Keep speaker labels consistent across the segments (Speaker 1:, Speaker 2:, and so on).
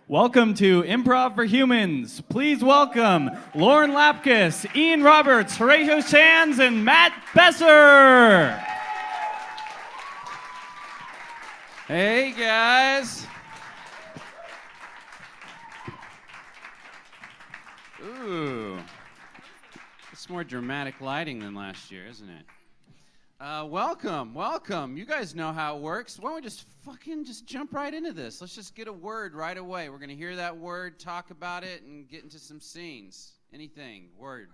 Speaker 1: Welcome to Improv for Humans. Please welcome Lauren Lapkus, Ian Roberts, Horatio Sands, and Matt Besser.
Speaker 2: Hey, guys. Ooh. It's more dramatic lighting than last year, isn't it? Welcome. You guys know how it works. Why don't we just jump right into this? Let's just get a word right away. We're going to hear that word, talk about it, and get into some scenes. Anything. Word.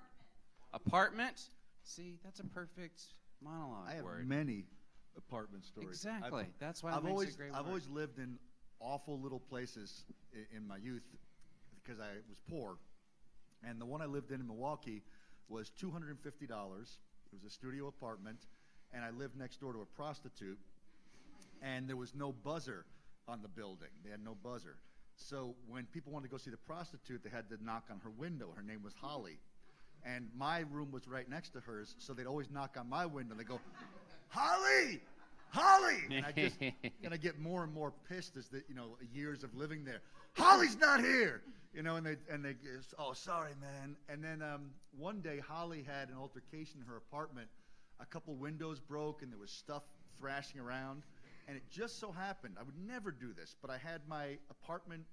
Speaker 2: Apartment. See, that's a perfect monologue
Speaker 3: I have
Speaker 2: word.
Speaker 3: many apartment stories.
Speaker 2: Exactly. That's why it makes it a great word.
Speaker 3: I've always lived in awful little places in my youth because I was poor. And the one I lived in Milwaukee was $250. It was a studio apartment. And I lived next door to a prostitute, and there was no buzzer on the building. They had no buzzer. So when people wanted to go see the prostitute, they had to knock on her window. Her name was Holly. And my room was right next to hers, so they'd always knock on my window. They'd go, Holly! And I get more and more pissed as the years of living there. Holly's not here! And they oh, sorry, man. And then one day, Holly had an altercation in her apartment. A couple windows broke, and there was stuff thrashing around. And it just so happened, I would never do this, but I had my apartment,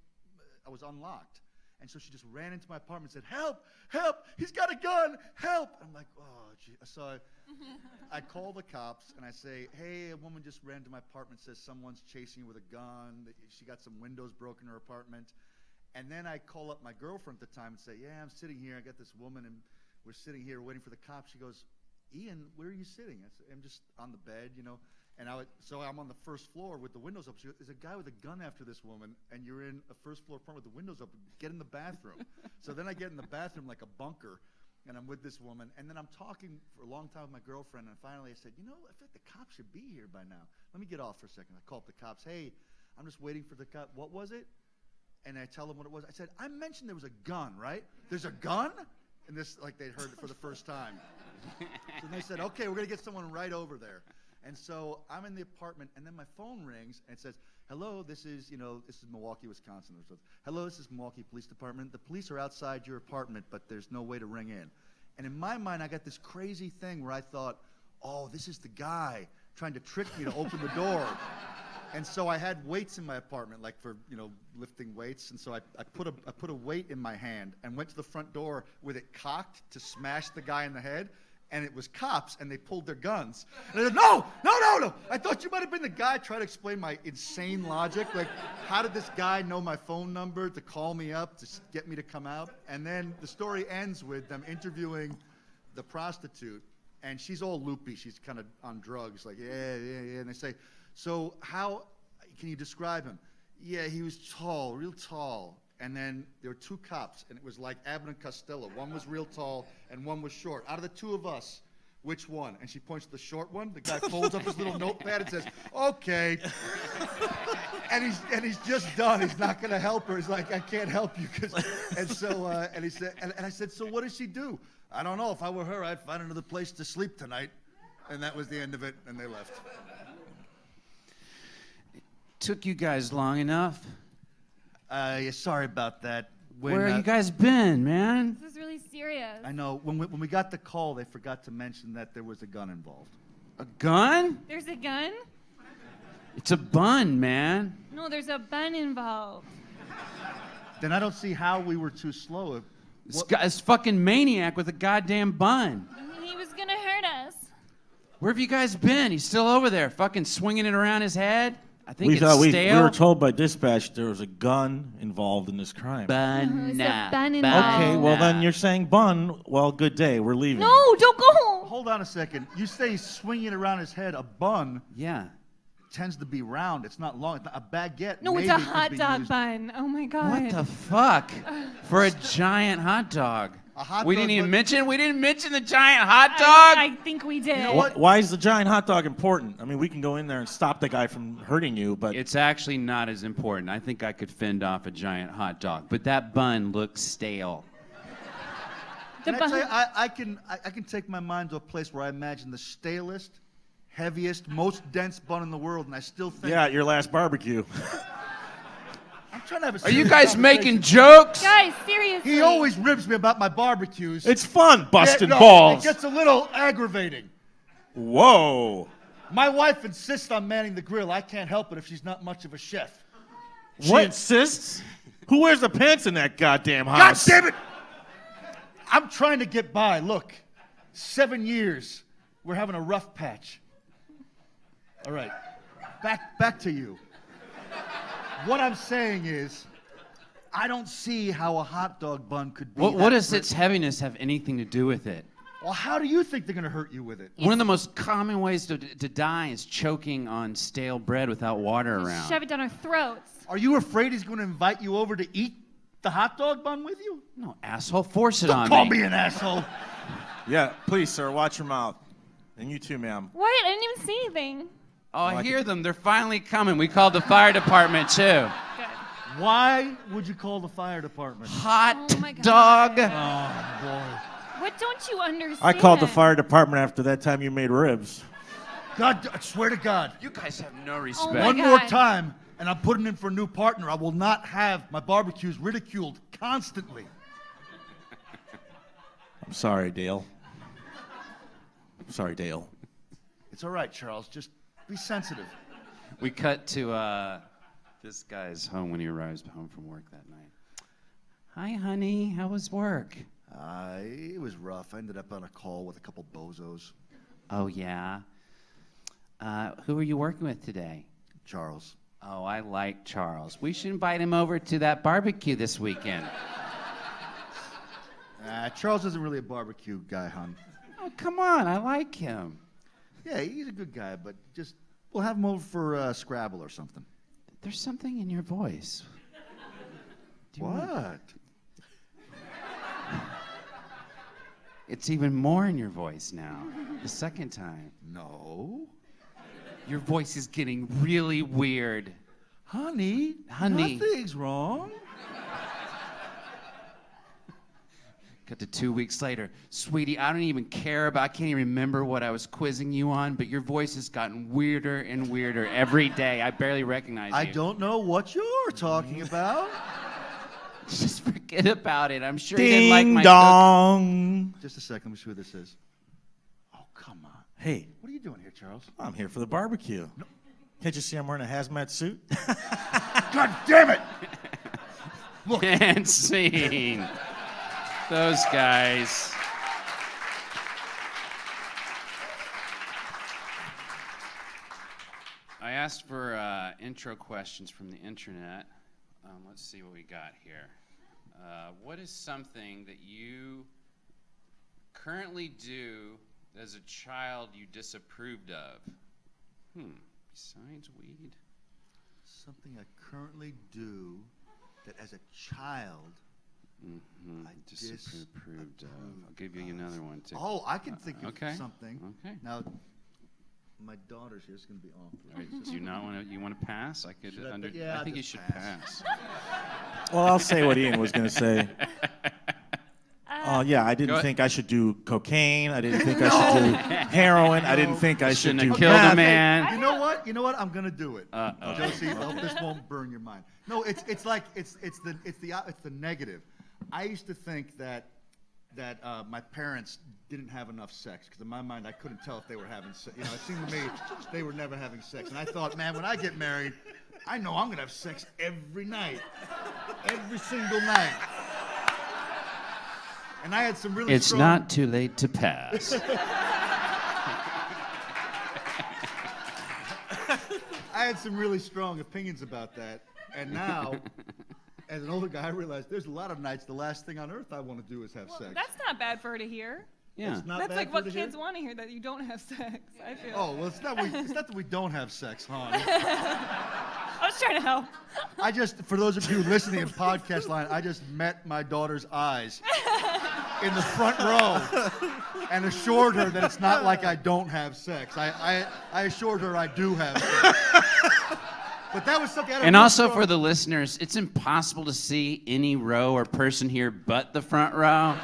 Speaker 3: I was unlocked. And so she just ran into my apartment and said, help, he's got a gun, help. I'm like, oh, gee. So I call the cops, and I say, hey, a woman just ran to my apartment, says someone's chasing her with a gun. She got some windows broken in her apartment. And then I call up my girlfriend at the time and say, yeah, I'm sitting here. I got this woman, and we're sitting here waiting for the cops. She goes, Ian, where are you sitting? I said, I'm just on the bed, And so I'm on the first floor with the windows open. She goes, there's a guy with a gun after this woman, and you're in a first floor apartment with the windows open. Get in the bathroom. So then I get in the bathroom like a bunker, and I'm with this woman. And then I'm talking for a long time with my girlfriend, and finally I said, I feel like the cops should be here by now. Let me get off for a second. I call up the cops. Hey, I'm just waiting for the cop. What was it? And I tell them what it was. I said, I mentioned there was a gun, right? There's a gun? And this, like they'd heard it for the first time. So they said, okay, we're going to get someone right over there. And so I'm in the apartment, and then my phone rings, and it says, hello, this is Milwaukee, Wisconsin. Hello, this is Milwaukee Police Department. The police are outside your apartment, but there's no way to ring in. And in my mind, I got this crazy thing where I thought, oh, this is the guy trying to trick me to open the door. And so I had weights in my apartment, like for lifting weights. And so I put a weight in my hand and went to the front door with it cocked to smash the guy in the head. And it was cops, and they pulled their guns. And I said, no. I thought you might have been the guy trying to explain my insane logic. Like, how did this guy know my phone number to call me up to get me to come out? And then the story ends with them interviewing the prostitute, and she's all loopy. She's kind of on drugs, like, yeah. And they say, so how can you describe him? Yeah, he was tall, real tall. And then there were two cops, and it was like Abbott and Costello. One was real tall, and one was short. Out of the two of us, which one? And she points to the short one. The guy folds up his little notepad and says, okay. and he's just done. He's not going to help her. He's like, I can't help you. And he said, and I said, so what does she do? I don't know. If I were her, I'd find another place to sleep tonight. And that was the end of it, and they left.
Speaker 2: Took you guys long enough.
Speaker 3: Yeah, sorry about that.
Speaker 2: Where have you guys been, man?
Speaker 4: This is really serious.
Speaker 3: I know. When we got the call, they forgot to mention that there was a gun involved.
Speaker 2: A gun?
Speaker 4: There's a gun?
Speaker 2: It's a bun, man.
Speaker 4: No, there's a bun involved.
Speaker 3: Then I don't see how we were too slow.
Speaker 2: This fucking maniac with a goddamn bun.
Speaker 4: He was gonna hurt us.
Speaker 2: Where have you guys been? He's still over there, fucking swinging it around his head. I think
Speaker 5: we
Speaker 2: it's
Speaker 5: thought
Speaker 2: stale.
Speaker 5: We were told by dispatch there was a gun involved in this crime.
Speaker 2: Bun.
Speaker 4: It's a bun involved.
Speaker 5: Okay, well then you're saying bun. Well, good day. We're leaving.
Speaker 4: No, don't go.
Speaker 3: Hold on a second. You say he's swinging around his head. A bun tends to be round. It's not long. It's not a baguette.
Speaker 4: No, it's a hot dog bun. Oh my God.
Speaker 2: What the fuck? For a giant hot dog. We didn't mention the giant hot dog.
Speaker 4: I think we did.
Speaker 3: You know what?
Speaker 5: Why is the giant hot dog important? I mean, we can go in there and stop the guy from hurting you, but
Speaker 2: It's actually not as important. I think I could fend off a giant hot dog, but that bun looks stale.
Speaker 3: Can I tell you, I can take my mind to a place where I imagine the stalest, heaviest, most dense bun in the world, and I still think.
Speaker 5: yeah, at your last barbecue.
Speaker 3: trying to have a
Speaker 2: Are you
Speaker 3: serious
Speaker 2: guys making
Speaker 3: conversation.
Speaker 2: jokes?
Speaker 4: Guys, seriously.
Speaker 3: He always ribs me about my barbecues.
Speaker 5: It's fun busting
Speaker 3: Yeah, no,
Speaker 5: balls.
Speaker 3: It gets a little aggravating.
Speaker 5: Whoa.
Speaker 3: My wife insists on manning the grill. I can't help it if she's not much of a chef.
Speaker 5: She insists? Who wears the pants in that goddamn
Speaker 3: God
Speaker 5: house?
Speaker 3: damn it! I'm trying to get by. Look, 7 years. We're having a rough patch. All right, back to you. What I'm saying is, I don't see how a hot dog bun could be.
Speaker 2: What
Speaker 3: that
Speaker 2: does
Speaker 3: great.
Speaker 2: its heaviness have anything to do with it?
Speaker 3: Well, how do you think they're gonna hurt you with it?
Speaker 2: One of the most common ways to die is choking on stale bread without water around.
Speaker 4: Shove it down our throats.
Speaker 3: Are you afraid he's gonna invite you over to eat the hot dog bun with you?
Speaker 2: No, asshole, force it
Speaker 3: Don't
Speaker 2: on
Speaker 3: call
Speaker 2: me.
Speaker 3: me an asshole.
Speaker 5: Yeah, please, sir, watch your mouth. And you too, ma'am.
Speaker 4: What? I didn't even see anything.
Speaker 2: Oh, I hear them. They're finally coming. We called the fire department, too.
Speaker 4: Good.
Speaker 3: Why would you call the fire department?
Speaker 2: Hot
Speaker 4: Oh, my God.
Speaker 2: dog.
Speaker 3: Oh, boy.
Speaker 4: What don't you understand?
Speaker 5: I called the fire department after that time you made ribs.
Speaker 3: God, I swear to God.
Speaker 2: You guys have no respect.
Speaker 4: my
Speaker 3: One
Speaker 4: God.
Speaker 3: more time, and I'm putting in for a new partner. I will not have my barbecues ridiculed constantly.
Speaker 5: I'm sorry, Dale. I'm sorry, Dale.
Speaker 3: It's all right, Charles. Just be sensitive.
Speaker 2: We cut to this guy's home when he arrives home from work that night. Hi, honey. How was work?
Speaker 3: It was rough. I ended up on a call with a couple bozos.
Speaker 2: Oh, yeah? Who are you working with today?
Speaker 3: Charles.
Speaker 2: Oh, I like Charles. We should invite him over to that barbecue this weekend.
Speaker 3: Charles isn't really a barbecue guy, hon.
Speaker 2: Oh, come on. I like him.
Speaker 3: Yeah, he's a good guy, but just we'll have him over for Scrabble or something.
Speaker 2: There's something in your voice.
Speaker 3: What?
Speaker 2: It's even more in your voice now. The second time.
Speaker 3: No.
Speaker 2: Your voice is getting really weird.
Speaker 3: Honey,
Speaker 2: Honey.
Speaker 3: nothing's wrong.
Speaker 2: Cut to 2 weeks later. Sweetie, I don't even care about, I can't even remember what I was quizzing you on, but your voice has gotten weirder and weirder every day. I barely recognize you.
Speaker 3: I don't know what you're talking about.
Speaker 2: Just forget about it. I'm sure you
Speaker 5: Ding
Speaker 2: didn't like my
Speaker 5: dong.
Speaker 3: Just a second, let me see who this is. Oh, come on.
Speaker 5: Hey,
Speaker 3: What are you doing here, Charles?
Speaker 5: I'm here for the barbecue. Can't you see I'm wearing a hazmat suit?
Speaker 3: God damn it!
Speaker 2: And scene. Those guys. I asked for intro questions from the internet. Let's see what we got here. What is something that you currently do as a child you disapproved of? Besides weed?
Speaker 3: Something I currently do that as a child I
Speaker 2: Disapproved of. I'll give you another one too.
Speaker 3: Oh, I can think of
Speaker 2: Okay.
Speaker 3: something.
Speaker 2: Okay.
Speaker 3: Now, my daughter's here. It's going to be off.
Speaker 2: All right, do you not want to? You want to pass? I could.
Speaker 3: Should I-
Speaker 2: Under,
Speaker 3: yeah,
Speaker 2: I
Speaker 3: I'll
Speaker 2: think you
Speaker 3: just
Speaker 2: should
Speaker 3: pass.
Speaker 2: pass.
Speaker 5: Well, I'll say what Ian was going to say. Oh, yeah, I
Speaker 2: Go
Speaker 5: didn't
Speaker 2: ahead.
Speaker 5: think I should do cocaine. I didn't think I should do heroin. I didn't think I should
Speaker 2: Shouldn't
Speaker 5: do
Speaker 2: have killed
Speaker 5: meth.
Speaker 2: a man.
Speaker 3: You know what? You know what? I'm going to do it.
Speaker 2: Uh-oh.
Speaker 3: Josie, I hope this won't burn your mind. No, it's the negative. I used to think that my parents didn't have enough sex because in my mind I couldn't tell if they were having sex. You know, it seemed to me they were never having sex, and I thought, man, when I get married, I know I'm gonna have sex every night, every single night. And I had some really
Speaker 2: It's
Speaker 3: strong.
Speaker 2: not too late to pass.
Speaker 3: I had some really strong opinions about that, and now, as an older guy, I realized there's a lot of nights the last thing on earth I want to do is have sex.
Speaker 6: That's not bad for her to hear.
Speaker 2: Yeah.
Speaker 3: It's not
Speaker 6: That's
Speaker 3: bad
Speaker 6: like
Speaker 3: for
Speaker 6: what
Speaker 3: her to hear?
Speaker 6: kids want to hear, that you don't have sex, I feel.
Speaker 3: Oh, well, it's not that we don't have sex, hon.
Speaker 6: I was trying to help.
Speaker 3: I just, for those of you listening in podcast line, I just met my daughter's eyes in the front row and assured her that it's not like I don't have sex. I assured her I do have sex. But that was something I don't
Speaker 2: And
Speaker 3: know
Speaker 2: also
Speaker 3: so-
Speaker 2: for the listeners, it's impossible to see any row or person here but the front row.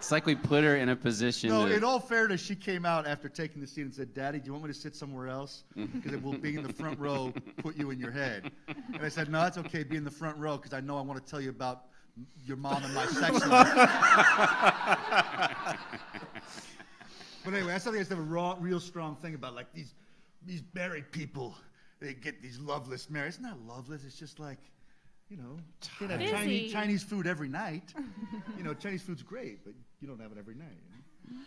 Speaker 2: It's like we put her in a position.
Speaker 3: No,
Speaker 2: to,
Speaker 3: in all fairness, she came out after taking the seat and said, "Daddy, do you want me to sit somewhere else? Because it will be in the front row, put you in your head." And I said, "No, it's okay. Be in the front row because I know I want to tell you about your mom and my sex life." But anyway, that's something that's a real strong thing about like these married people. They get these loveless marriages. It's not loveless. It's just like, you know, you can have
Speaker 4: Busy.
Speaker 3: Chinese food every night. You know, Chinese food's great, but you don't have it every night. You know?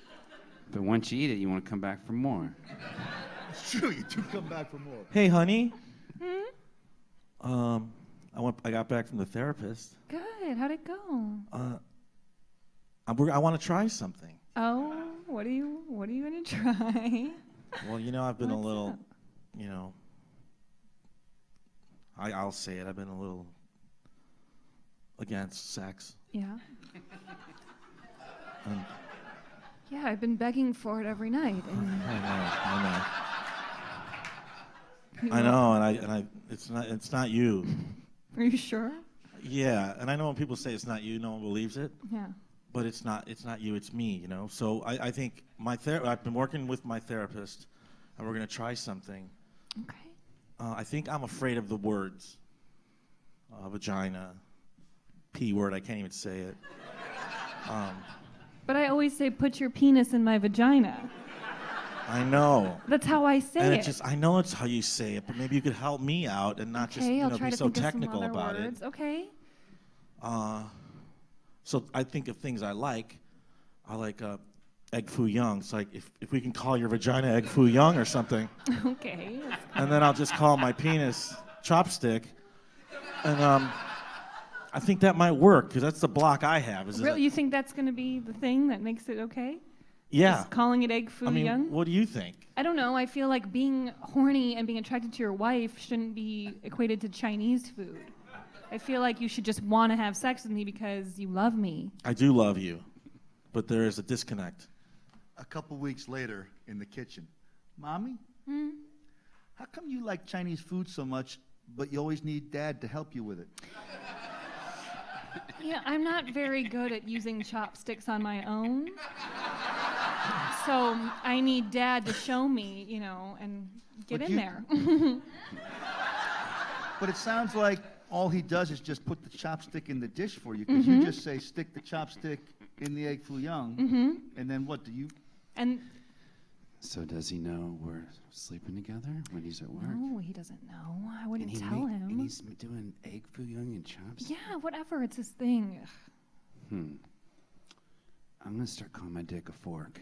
Speaker 2: but once you eat it, you want to come back for more.
Speaker 3: It's true. You do come back for more.
Speaker 5: Hey, honey. I got back from the therapist.
Speaker 6: Good. How'd it go?
Speaker 5: I want to try something.
Speaker 6: Oh, what are you gonna try?
Speaker 5: Well, you know, I've been a
Speaker 6: What's
Speaker 5: little,
Speaker 6: up?
Speaker 5: you know, I'll say it. I've been a little against sex.
Speaker 6: Yeah.
Speaker 5: Um,
Speaker 6: Yeah, I've been begging for it every night, and
Speaker 5: I know, and I, it's not you.
Speaker 6: are you sure?
Speaker 5: Yeah, and I know when people say it's not you, no one believes it.
Speaker 6: Yeah.
Speaker 5: But it's not you, it's me, you know. So I think I've been working with my therapist, and we're gonna try something.
Speaker 6: Okay.
Speaker 5: I think I'm afraid of the words, vagina, P word. I can't even say it.
Speaker 6: But I always say, put your penis in my vagina.
Speaker 5: I know.
Speaker 6: That's how I say
Speaker 5: And
Speaker 6: it.
Speaker 5: I know it's how you say it, but maybe you could help me out and not just
Speaker 6: Okay, I'll try
Speaker 5: be
Speaker 6: to
Speaker 5: so
Speaker 6: think
Speaker 5: technical
Speaker 6: of some other
Speaker 5: about
Speaker 6: words.
Speaker 5: it.
Speaker 6: Okay.
Speaker 5: So I think of things I like egg foo young. It's like if we can call your vagina egg foo young or something,
Speaker 6: Okay.
Speaker 5: and then I'll just call my penis chopstick, and I think that might work because that's the block I have.
Speaker 6: Really, you think that's going to be the thing that makes it okay?
Speaker 5: Yeah.
Speaker 6: Just calling it egg foo
Speaker 5: I mean,
Speaker 6: young?
Speaker 5: what do you think?
Speaker 6: I don't know. I feel like being horny and being attracted to your wife shouldn't be equated to Chinese food. I feel like you should just want to have sex with me because you love me.
Speaker 5: I do love you, but there is a disconnect.
Speaker 3: A couple weeks later in the kitchen, Mommy, how come you like Chinese food so much, but you always need Dad to help you with it?
Speaker 6: Yeah, I'm not very good at using chopsticks on my own. So I need Dad to show me, you know, and get
Speaker 3: But
Speaker 6: in
Speaker 3: you-
Speaker 6: there.
Speaker 3: But it sounds like all he does is just put the chopstick in the dish for you, because you just say, stick the chopstick in the egg foo young, and then what do you?
Speaker 6: And
Speaker 2: So does he know we're sleeping together when he's at work?
Speaker 6: no, he doesn't know. I wouldn't
Speaker 2: And
Speaker 6: tell him.
Speaker 2: And he's doing egg foo young and chops?
Speaker 6: Yeah, whatever. It's his thing.
Speaker 2: I'm gonna start calling my dick a fork.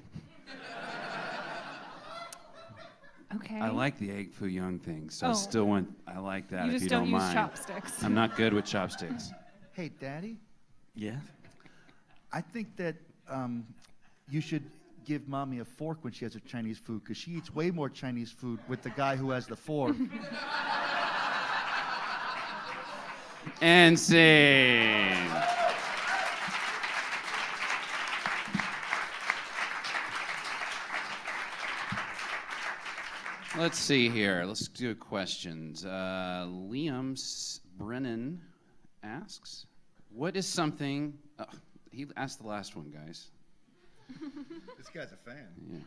Speaker 6: Okay.
Speaker 2: I like the egg foo young thing, so I
Speaker 6: Oh.
Speaker 2: still want. I like that.
Speaker 6: You
Speaker 2: if
Speaker 6: just
Speaker 2: you
Speaker 6: don't use
Speaker 2: mind.
Speaker 6: chopsticks.
Speaker 2: I'm not good with chopsticks.
Speaker 3: Hey, Daddy,
Speaker 5: Yeah.
Speaker 3: I think that you should give Mommy a fork when she has her Chinese food, because she eats way more Chinese food with the guy who has the fork.
Speaker 2: And scene. Let's see here. Let's do questions. Liam Brennan asks, "What is something?" He asked the last one, guys.
Speaker 3: This guy's a fan.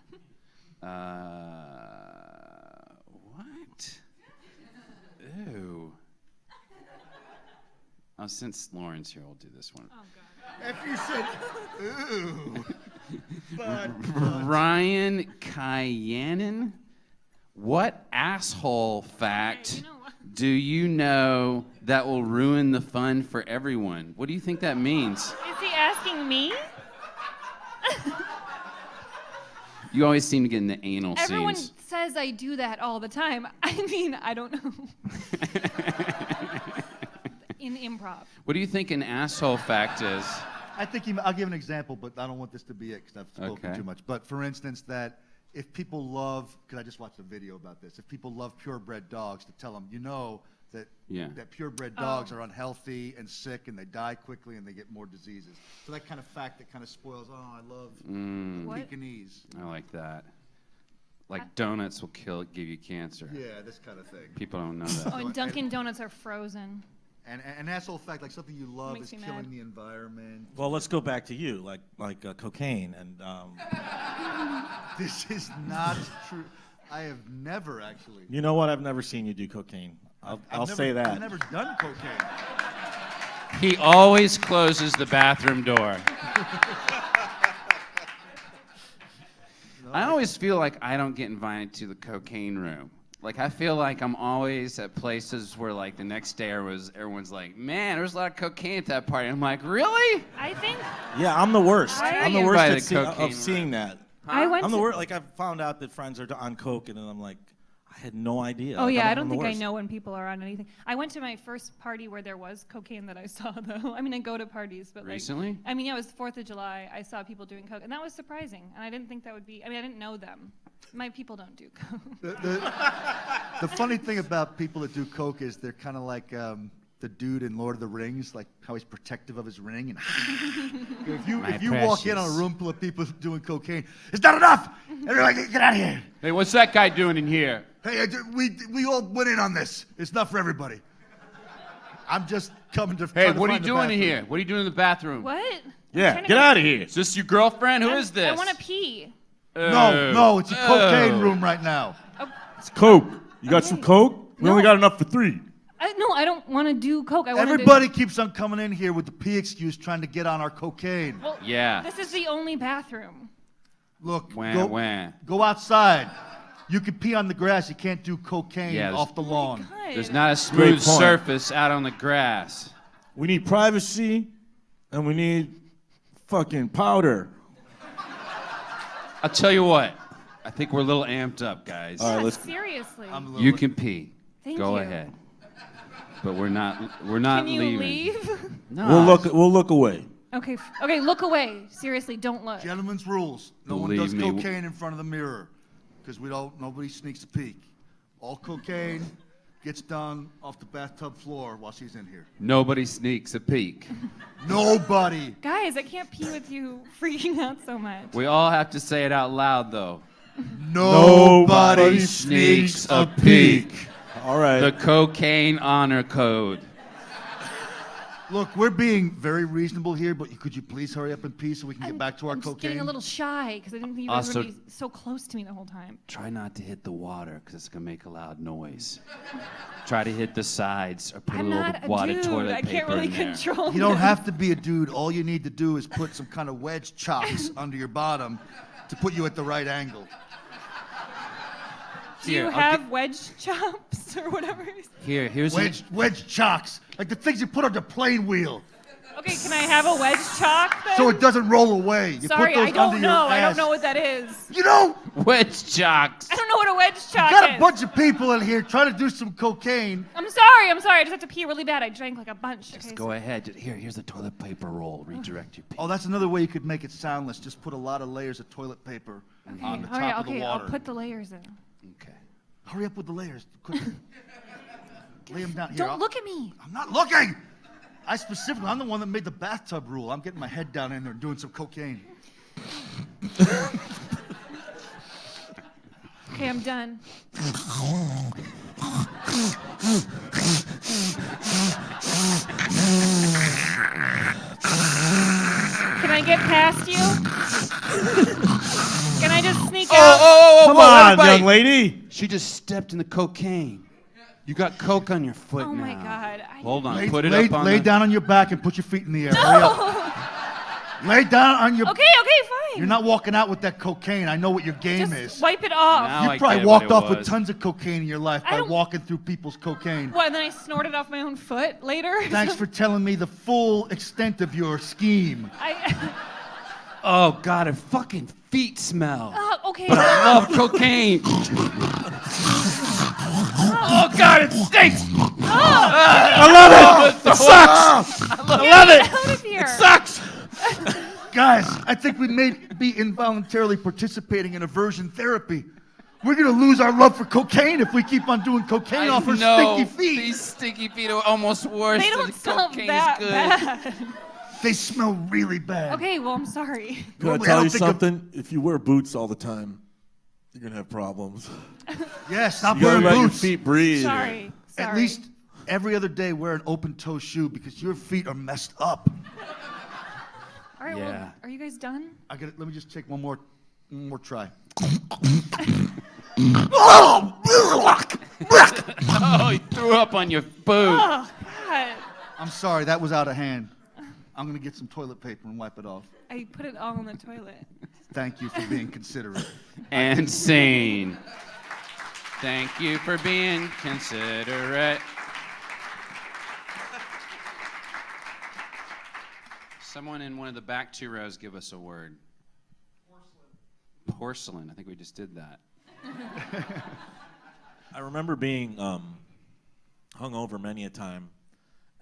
Speaker 2: What? Ew. Oh, since Lauren's here, I'll do this one.
Speaker 3: After you said, ooh. But
Speaker 2: Ryan Kyanin, what asshole fact do you know that will ruin the fun for everyone? What do you think that means?
Speaker 4: Is he asking me?
Speaker 2: You always seem to get in the anal
Speaker 6: Everyone
Speaker 2: scenes.
Speaker 6: says I do that all the time. I mean, I don't know. In improv.
Speaker 2: What do you think an asshole fact is?
Speaker 3: I think I'll give an example, but I don't want this to be it because I've spoken
Speaker 2: Okay.
Speaker 3: too much. But for instance, that if people love, because I just watched a video about this, if people love purebred dogs, to tell them, you know, that
Speaker 2: Yeah.
Speaker 3: that purebred dogs are unhealthy and sick and they die quickly and they get more diseases. So that kind of fact that kind of spoils. Oh, I love
Speaker 6: What?
Speaker 3: Pekingese.
Speaker 2: I like that. Like donuts will give you cancer.
Speaker 3: Yeah, this kind of thing.
Speaker 2: People don't know that.
Speaker 6: Oh, and Dunkin' Donuts are frozen.
Speaker 3: And an asshole fact, like something you love
Speaker 6: Makes
Speaker 3: is
Speaker 6: me
Speaker 3: killing
Speaker 6: mad.
Speaker 3: the environment.
Speaker 5: Well, let's go back to you, like cocaine and.
Speaker 3: This is not true. I have never actually.
Speaker 5: You know what? I've never seen you do cocaine. I'll
Speaker 3: never,
Speaker 5: say that.
Speaker 3: I've never done cocaine.
Speaker 2: He always closes the bathroom door. I always feel like I don't get invited to the cocaine room. Like, I feel like I'm always at places where, like, the next day everyone's like, man, there's a lot of cocaine at that party. I'm like, really?
Speaker 6: I think
Speaker 5: Yeah, I'm the worst.
Speaker 6: I
Speaker 5: I'm the
Speaker 2: get
Speaker 5: worst
Speaker 2: invited
Speaker 5: at
Speaker 2: to cocaine
Speaker 5: of seeing that.
Speaker 6: I went
Speaker 5: I'm the
Speaker 6: to.
Speaker 5: worst. Like, I've found out that friends are on coke, and then I'm like, I had no idea.
Speaker 6: Oh
Speaker 5: Like,
Speaker 6: yeah,
Speaker 5: I'm
Speaker 6: I don't
Speaker 5: the
Speaker 6: think I
Speaker 5: worst.
Speaker 6: know when people are on anything. I went to my first party where there was cocaine that I saw though. I mean, I go to parties, but like
Speaker 2: Recently?
Speaker 6: I mean, yeah, it was 4th of July. I saw people doing coke, and that was surprising. And I didn't think that would be. I mean, I didn't know them. My people don't do coke.
Speaker 3: The funny thing about people that do coke is they're kind of like the dude in Lord of the Rings, like how he's protective of his ring. And if you walk in on a
Speaker 2: precious.
Speaker 3: room full of people doing cocaine, it's not enough. Everybody, get out of here.
Speaker 2: Hey, what's that guy doing in here?
Speaker 3: Hey, we all went in on this. It's not for everybody. I'm just coming to.
Speaker 2: Hey,
Speaker 3: try to
Speaker 2: what are you
Speaker 3: find the
Speaker 2: doing in
Speaker 3: bathroom.
Speaker 2: here? What are you doing in the bathroom?
Speaker 6: What?
Speaker 5: Yeah, get out of here.
Speaker 2: Is this your girlfriend? Who is this?
Speaker 6: I want to pee.
Speaker 3: No, it's a cocaine
Speaker 2: Oh.
Speaker 3: room right now.
Speaker 5: It's coke. You got some
Speaker 6: Okay.
Speaker 5: coke? We
Speaker 6: No.
Speaker 5: only got enough for 3.
Speaker 6: No, I don't want to do coke. I want
Speaker 3: Everybody keeps on coming in here with the pee excuse, trying to get on our cocaine.
Speaker 6: Well,
Speaker 2: Yeah.
Speaker 6: This is the only bathroom.
Speaker 3: Look,
Speaker 2: Wah.
Speaker 3: go outside. You can pee on the grass. You can't do cocaine
Speaker 2: Yeah,
Speaker 3: off the lawn.
Speaker 6: God.
Speaker 2: There's not a
Speaker 5: Great
Speaker 2: smooth
Speaker 5: point.
Speaker 2: surface out on the grass.
Speaker 5: We need privacy, and we need fucking powder.
Speaker 2: I'll tell you what. I think we're a little amped up, guys.
Speaker 5: All right,
Speaker 6: Yeah,
Speaker 5: let's.
Speaker 6: seriously.
Speaker 3: I'm a little
Speaker 2: You can pee.
Speaker 6: Thank
Speaker 2: Go
Speaker 6: you.
Speaker 2: ahead. But we're not
Speaker 6: Can you
Speaker 2: leaving.
Speaker 6: leave?
Speaker 2: No.
Speaker 5: We'll look away.
Speaker 6: Okay. Okay. Look away. Seriously, don't look.
Speaker 3: Gentlemen's rules. No one
Speaker 2: Believe
Speaker 3: does
Speaker 2: me.
Speaker 3: cocaine in front of the mirror, because nobody sneaks a peek. All cocaine gets done off the bathtub floor while she's in here.
Speaker 2: Nobody sneaks a peek.
Speaker 3: Nobody.
Speaker 6: Guys, I can't pee with you freaking out so much.
Speaker 2: We all have to say it out loud, though.
Speaker 3: Nobody
Speaker 2: sneaks a peek.
Speaker 5: All right.
Speaker 2: The cocaine honor code.
Speaker 3: Look, we're being very reasonable here, but could you please hurry up and pee so we can get back to our
Speaker 6: I'm just
Speaker 3: cocaine?
Speaker 6: getting a little shy because I didn't think you guys
Speaker 2: Also-
Speaker 6: would be so close to me the whole time.
Speaker 2: Try not to hit the water, because it's going to make a loud noise. Try to hit the sides or put
Speaker 6: I'm
Speaker 2: a little
Speaker 6: not a
Speaker 2: wadded
Speaker 6: dude.
Speaker 2: toilet
Speaker 6: I
Speaker 2: paper
Speaker 6: can't really
Speaker 2: in there.
Speaker 6: control.
Speaker 3: You don't
Speaker 6: this.
Speaker 3: have to be a dude. All you need to do is put some kind of wedge chocks under your bottom to put you at the right angle.
Speaker 6: Do you
Speaker 2: Here, I'll
Speaker 6: have wedge chops or whatever?
Speaker 2: Here's
Speaker 3: Wedge chocks, like the things you put on the plane wheel,
Speaker 6: Okay, can I have a wedge chalk then?
Speaker 3: so it doesn't roll away. You
Speaker 6: Sorry,
Speaker 3: put those
Speaker 6: I don't
Speaker 3: under
Speaker 6: know.
Speaker 3: your
Speaker 6: I don't
Speaker 3: ass.
Speaker 6: know what that is.
Speaker 3: You know,
Speaker 2: wedge chocks.
Speaker 6: I don't know what a wedge chalk
Speaker 3: got
Speaker 6: is.
Speaker 3: a bunch of people in here trying to do some cocaine.
Speaker 6: I'm sorry. I just have to pee really bad. I drank like a bunch.
Speaker 2: Just go ahead. Here's the toilet paper roll. Redirect your pee.
Speaker 3: Oh, that's another way you could make it soundless. Just put a lot of layers of toilet paper on the top
Speaker 6: All right,
Speaker 3: of the
Speaker 6: okay,
Speaker 3: water.
Speaker 6: I'll put the layers in.
Speaker 2: Okay.
Speaker 3: Hurry up with the layers, quickly. Lay them down here.
Speaker 6: Don't look at me.
Speaker 3: I'm not looking. I'm the one that made the bathtub rule. I'm getting my head down in there and doing some cocaine.
Speaker 6: Okay, I'm done. Can I get past you? Can I just sneak out?
Speaker 5: Come on,
Speaker 2: everybody.
Speaker 5: young lady.
Speaker 2: She just stepped in the cocaine. You got coke on your foot
Speaker 6: Oh
Speaker 2: now.
Speaker 6: my God.
Speaker 2: Hold on.
Speaker 3: Lay,
Speaker 2: Put it
Speaker 3: lay,
Speaker 2: up on
Speaker 3: lay
Speaker 2: the...
Speaker 3: down on your back and put your feet in the air. Hurry up. Lay down on your.
Speaker 6: Okay, fine.
Speaker 3: You're not walking out with that cocaine. I know what your game
Speaker 6: Just
Speaker 3: is.
Speaker 6: wipe it off.
Speaker 2: Now
Speaker 3: You
Speaker 2: I
Speaker 3: probably
Speaker 2: get
Speaker 3: walked
Speaker 2: what it
Speaker 3: off with
Speaker 2: was.
Speaker 3: tons of cocaine in your life
Speaker 6: I
Speaker 3: by
Speaker 6: don't-
Speaker 3: walking through people's cocaine.
Speaker 6: What, and then I snorted off my own foot later?
Speaker 3: Thanks for telling me the full extent of your scheme.
Speaker 2: Oh, God, her fucking feet smell.
Speaker 6: Okay.
Speaker 2: But I love cocaine. Oh, God, it stinks.
Speaker 5: I love it. It sucks. I love it.
Speaker 6: Out of here.
Speaker 5: Sucks.
Speaker 3: Guys, I think we may be involuntarily participating in aversion therapy. We're going to lose our love for cocaine if we keep on doing cocaine off her stinky feet.
Speaker 2: These stinky feet are almost worse
Speaker 6: They
Speaker 2: than
Speaker 6: don't smell
Speaker 2: cocaine
Speaker 6: that
Speaker 2: is good.
Speaker 6: bad.
Speaker 3: They smell really bad.
Speaker 6: Okay, well, I'm sorry.
Speaker 5: Can I
Speaker 3: Normally, I
Speaker 5: tell
Speaker 3: don't
Speaker 5: you
Speaker 3: think of-
Speaker 5: something? If you wear boots all the time, you're gonna have problems.
Speaker 3: Yeah, stop
Speaker 5: You gotta
Speaker 3: wearing
Speaker 5: let your
Speaker 3: boots.
Speaker 5: feet breathe.
Speaker 6: Sorry.
Speaker 3: At least every other day wear an open-toe shoe because your feet are messed up.
Speaker 6: All right,
Speaker 2: Yeah.
Speaker 6: well, are you guys done?
Speaker 3: Let me just take one more try.
Speaker 2: Oh, he threw up on your food.
Speaker 6: Oh, God.
Speaker 3: I'm sorry, that was out of hand. I'm gonna get some toilet paper and wipe it off.
Speaker 6: I put it all in the toilet.
Speaker 3: Thank you for being considerate.
Speaker 2: And scene. Thank you for being considerate. Someone in one of the back 2 rows give us a word. Porcelain. I think we just did that.
Speaker 5: I remember being hungover many a time,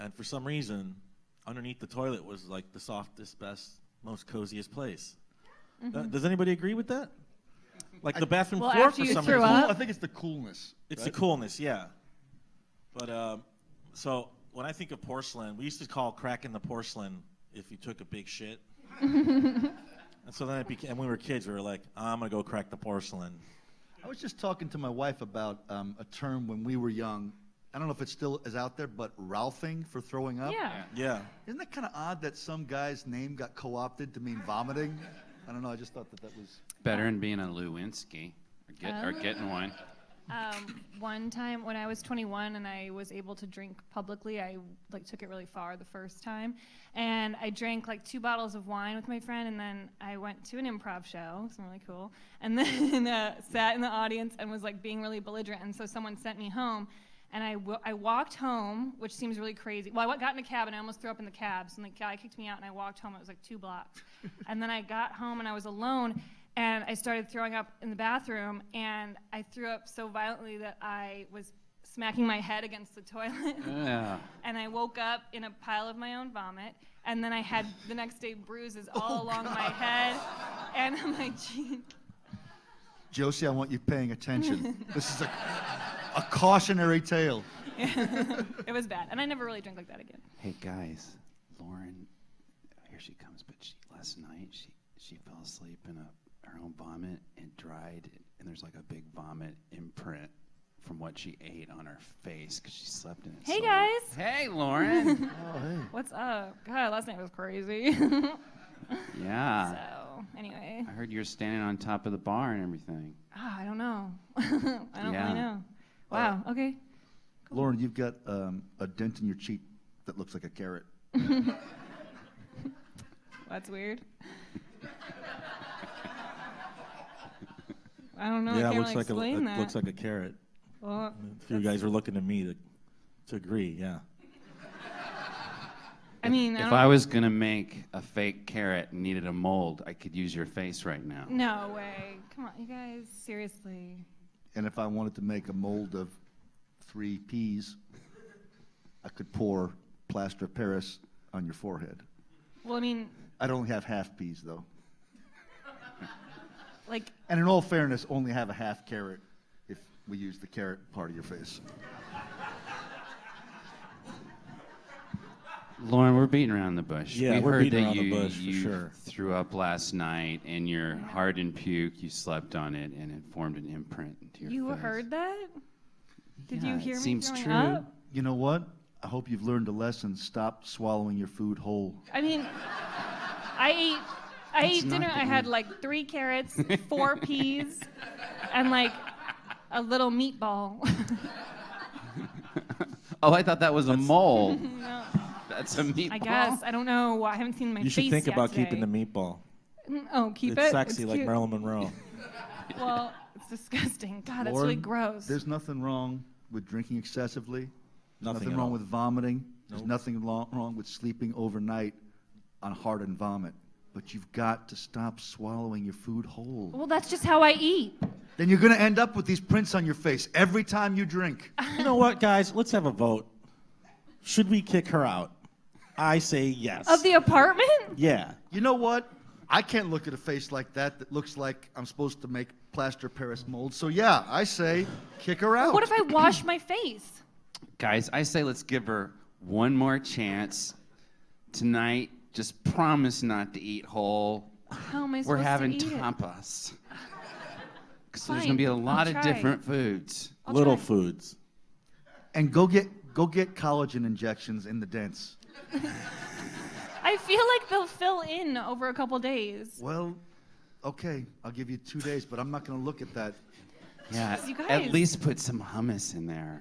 Speaker 5: and for some reason, underneath the toilet was like the softest, best, most coziest place. Does anybody agree with that? Like the bathroom
Speaker 6: Well,
Speaker 5: floor
Speaker 6: after
Speaker 5: for
Speaker 6: you
Speaker 5: some
Speaker 6: threw
Speaker 5: reason.
Speaker 6: up?
Speaker 3: I think it's the coolness.
Speaker 5: It's
Speaker 3: right?
Speaker 5: the coolness, yeah. But so when I think of porcelain, we used to call cracking the porcelain if you took a big shit. And so then it became, and when we were kids, we were like, I'm gonna go crack the porcelain.
Speaker 3: I was just talking to my wife about a term when we were young. I don't know if it still is out there, but Ralphing for throwing up.
Speaker 6: Yeah.
Speaker 5: Yeah.
Speaker 3: Isn't that kind of odd that some guy's name got co-opted to mean vomiting? I don't know. I just thought that was.
Speaker 2: Better than being a Lewinsky or getting one.
Speaker 6: One time when I was 21 and I was able to drink publicly, I took it really far the first time, and I drank 2 bottles of wine with my friend, and then I went to an improv show, something really cool, and then sat in the audience and was being really belligerent, and so someone sent me home, and I walked home, which seems really crazy. Well, I got in a cab and I almost threw up in the cab, so the guy kicked me out and I walked home. It was 2 blocks, and then I got home and I was alone. And I started throwing up in the bathroom, and I threw up so violently that I was smacking my head against the toilet.
Speaker 2: Yeah.
Speaker 6: And I woke up in a pile of my own vomit, and then I had the next day bruises all along my head and on my cheek.
Speaker 3: Josie, I want you paying attention. This is a cautionary tale.
Speaker 6: It was bad, and I never really drank like that again.
Speaker 2: Hey guys, Lauren, here she comes. But last night she fell asleep in her own vomit and dried, and there's a big vomit imprint from what she ate on her face because she slept in it.
Speaker 6: Hey
Speaker 2: so
Speaker 6: guys,
Speaker 2: long. Hey Lauren.
Speaker 3: Oh, hey.
Speaker 6: what's up? God, last night was crazy.
Speaker 2: Yeah.
Speaker 6: So anyway,
Speaker 2: I heard you were standing on top of the bar and everything.
Speaker 6: I don't know. I don't
Speaker 2: Yeah.
Speaker 6: really know. Wow. Okay.
Speaker 3: Lauren, you've got a dent in your cheek that looks like a carrot.
Speaker 6: That's weird. I don't know.
Speaker 5: Yeah,
Speaker 6: I
Speaker 5: it
Speaker 6: can't
Speaker 5: looks
Speaker 6: really
Speaker 5: like
Speaker 6: explain
Speaker 5: it
Speaker 6: that.
Speaker 5: looks like a carrot.
Speaker 6: Well,
Speaker 5: If you guys were looking at me to agree, yeah.
Speaker 6: I mean,
Speaker 2: If I was gonna make a fake carrot and needed a mold, I could use your face right now.
Speaker 6: no way. Come on, you guys. Seriously.
Speaker 3: And if I wanted to make a mold of 3 peas, I could pour plaster of Paris on your forehead.
Speaker 6: Well, I mean,
Speaker 3: I'd only have half peas, though.
Speaker 6: like,
Speaker 3: And in all fairness, only have a half carrot if we use the carrot part of your face.
Speaker 2: Lauren, we're beating around the bush.
Speaker 5: Yeah,
Speaker 2: we
Speaker 5: we're
Speaker 2: heard
Speaker 5: beating
Speaker 2: that
Speaker 5: around the
Speaker 2: you,
Speaker 5: bush, for
Speaker 2: you
Speaker 5: sure.
Speaker 2: threw up last night, and your hardened puke, you slept on it, and it formed an imprint into your
Speaker 6: you
Speaker 2: face.
Speaker 6: heard that? Did
Speaker 2: Yeah,
Speaker 6: you hear
Speaker 2: it
Speaker 6: me
Speaker 2: seems
Speaker 6: throwing
Speaker 2: true.
Speaker 6: up?
Speaker 3: You know what? I hope you've learned a lesson. Stop swallowing your food whole.
Speaker 6: I mean, I ate dinner.
Speaker 2: not
Speaker 6: I
Speaker 2: the
Speaker 6: had
Speaker 2: one.
Speaker 6: 3 carrots, 4 peas, and a little meatball.
Speaker 2: Oh, I thought that was a mole.
Speaker 6: No,
Speaker 2: That's a meatball.
Speaker 6: I guess. I don't know. I haven't seen my
Speaker 5: You
Speaker 6: face
Speaker 5: should think
Speaker 6: yet
Speaker 5: about
Speaker 6: today.
Speaker 5: keeping the meatball.
Speaker 6: Oh, keep
Speaker 5: It's
Speaker 6: it.
Speaker 5: sexy
Speaker 6: It's
Speaker 5: like
Speaker 6: cute.
Speaker 5: Marilyn Monroe.
Speaker 6: Well, it's disgusting. God, that's
Speaker 3: Lauren,
Speaker 6: really gross.
Speaker 3: There's nothing wrong with drinking excessively. There's
Speaker 5: Nothing
Speaker 3: nothing
Speaker 5: at
Speaker 3: wrong
Speaker 5: all.
Speaker 3: with vomiting. There's
Speaker 5: Nope.
Speaker 3: nothing wrong with sleeping overnight on hardened vomit. But you've got to stop swallowing your food whole.
Speaker 6: Well, that's just how I eat.
Speaker 3: Then you're going to end up with these prints on your face every time you drink.
Speaker 5: You know what, guys? Let's have a vote. Should we kick her out? I say yes.
Speaker 6: Of the apartment?
Speaker 5: Yeah.
Speaker 3: You know what? I can't look at a face like that looks like I'm supposed to make plaster Paris mold. So yeah, I say kick her out.
Speaker 6: What if I wash my face?
Speaker 2: Guys, I say let's give her one more chance tonight. Just promise not to eat whole.
Speaker 6: How am I supposed
Speaker 2: We're having
Speaker 6: to eat it?
Speaker 2: tapas. Because there's
Speaker 6: Fine,
Speaker 2: going to be a
Speaker 6: I'll
Speaker 2: lot of
Speaker 6: try.
Speaker 2: different foods.
Speaker 6: I'll
Speaker 5: Little
Speaker 6: try.
Speaker 5: foods.
Speaker 3: And go get Go get collagen injections in the dents.
Speaker 6: I feel like they'll fill in over a couple days.
Speaker 3: Well, okay, I'll give you 2 days, but I'm not going to look at that.
Speaker 2: Yeah,
Speaker 6: You guys.
Speaker 2: at least put some hummus in there.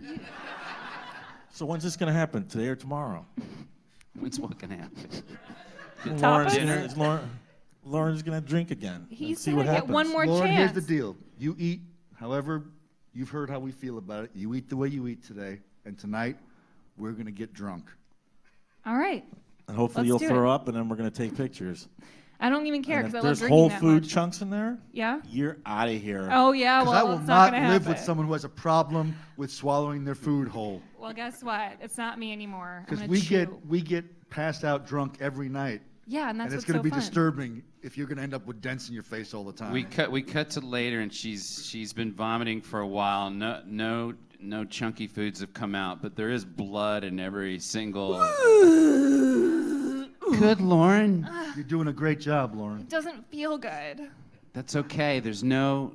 Speaker 5: So when's this gonna happen? Today or tomorrow?
Speaker 2: What's what gonna happen?
Speaker 5: Lauren's
Speaker 6: Tapas?
Speaker 5: gonna, Lauren's gonna drink again.
Speaker 6: He
Speaker 5: and see
Speaker 6: said
Speaker 5: what
Speaker 6: I get
Speaker 5: happens.
Speaker 6: one more
Speaker 3: Lauren, here's
Speaker 6: chance.
Speaker 3: the deal. You eat however, you've heard how we feel about it. You eat the way you eat today, and tonight we're going to get drunk.
Speaker 6: All right.
Speaker 5: And hopefully
Speaker 6: Let's
Speaker 5: you'll
Speaker 6: do
Speaker 5: throw
Speaker 6: it.
Speaker 5: up, and then we're gonna take pictures.
Speaker 6: I don't even care
Speaker 5: And
Speaker 6: because
Speaker 5: if
Speaker 6: I love
Speaker 5: there's
Speaker 6: drinking
Speaker 5: whole
Speaker 6: that
Speaker 5: food
Speaker 6: much.
Speaker 5: chunks in there,
Speaker 6: Yeah?
Speaker 5: you're out of here.
Speaker 6: Oh, yeah?
Speaker 3: Because
Speaker 6: Well,
Speaker 3: I will
Speaker 6: it's
Speaker 3: not
Speaker 6: gonna
Speaker 3: live
Speaker 6: happen.
Speaker 3: with someone who has a problem with swallowing their food whole.
Speaker 6: Well, guess what? It's not me anymore. I'm
Speaker 3: Because
Speaker 6: gonna
Speaker 3: we
Speaker 6: chew.
Speaker 3: get passed out drunk every night,
Speaker 6: Yeah, and that's
Speaker 3: and it's
Speaker 6: what's
Speaker 3: going
Speaker 6: so
Speaker 3: to be
Speaker 6: fun.
Speaker 3: disturbing if you're going to end up with dents in your face all the time.
Speaker 2: We cut to later, and she's been vomiting for a while. No chunky foods have come out, but there is blood in every single. Good, Lauren.
Speaker 3: You're doing a great job, Lauren.
Speaker 6: It doesn't feel good.
Speaker 2: That's okay. There's no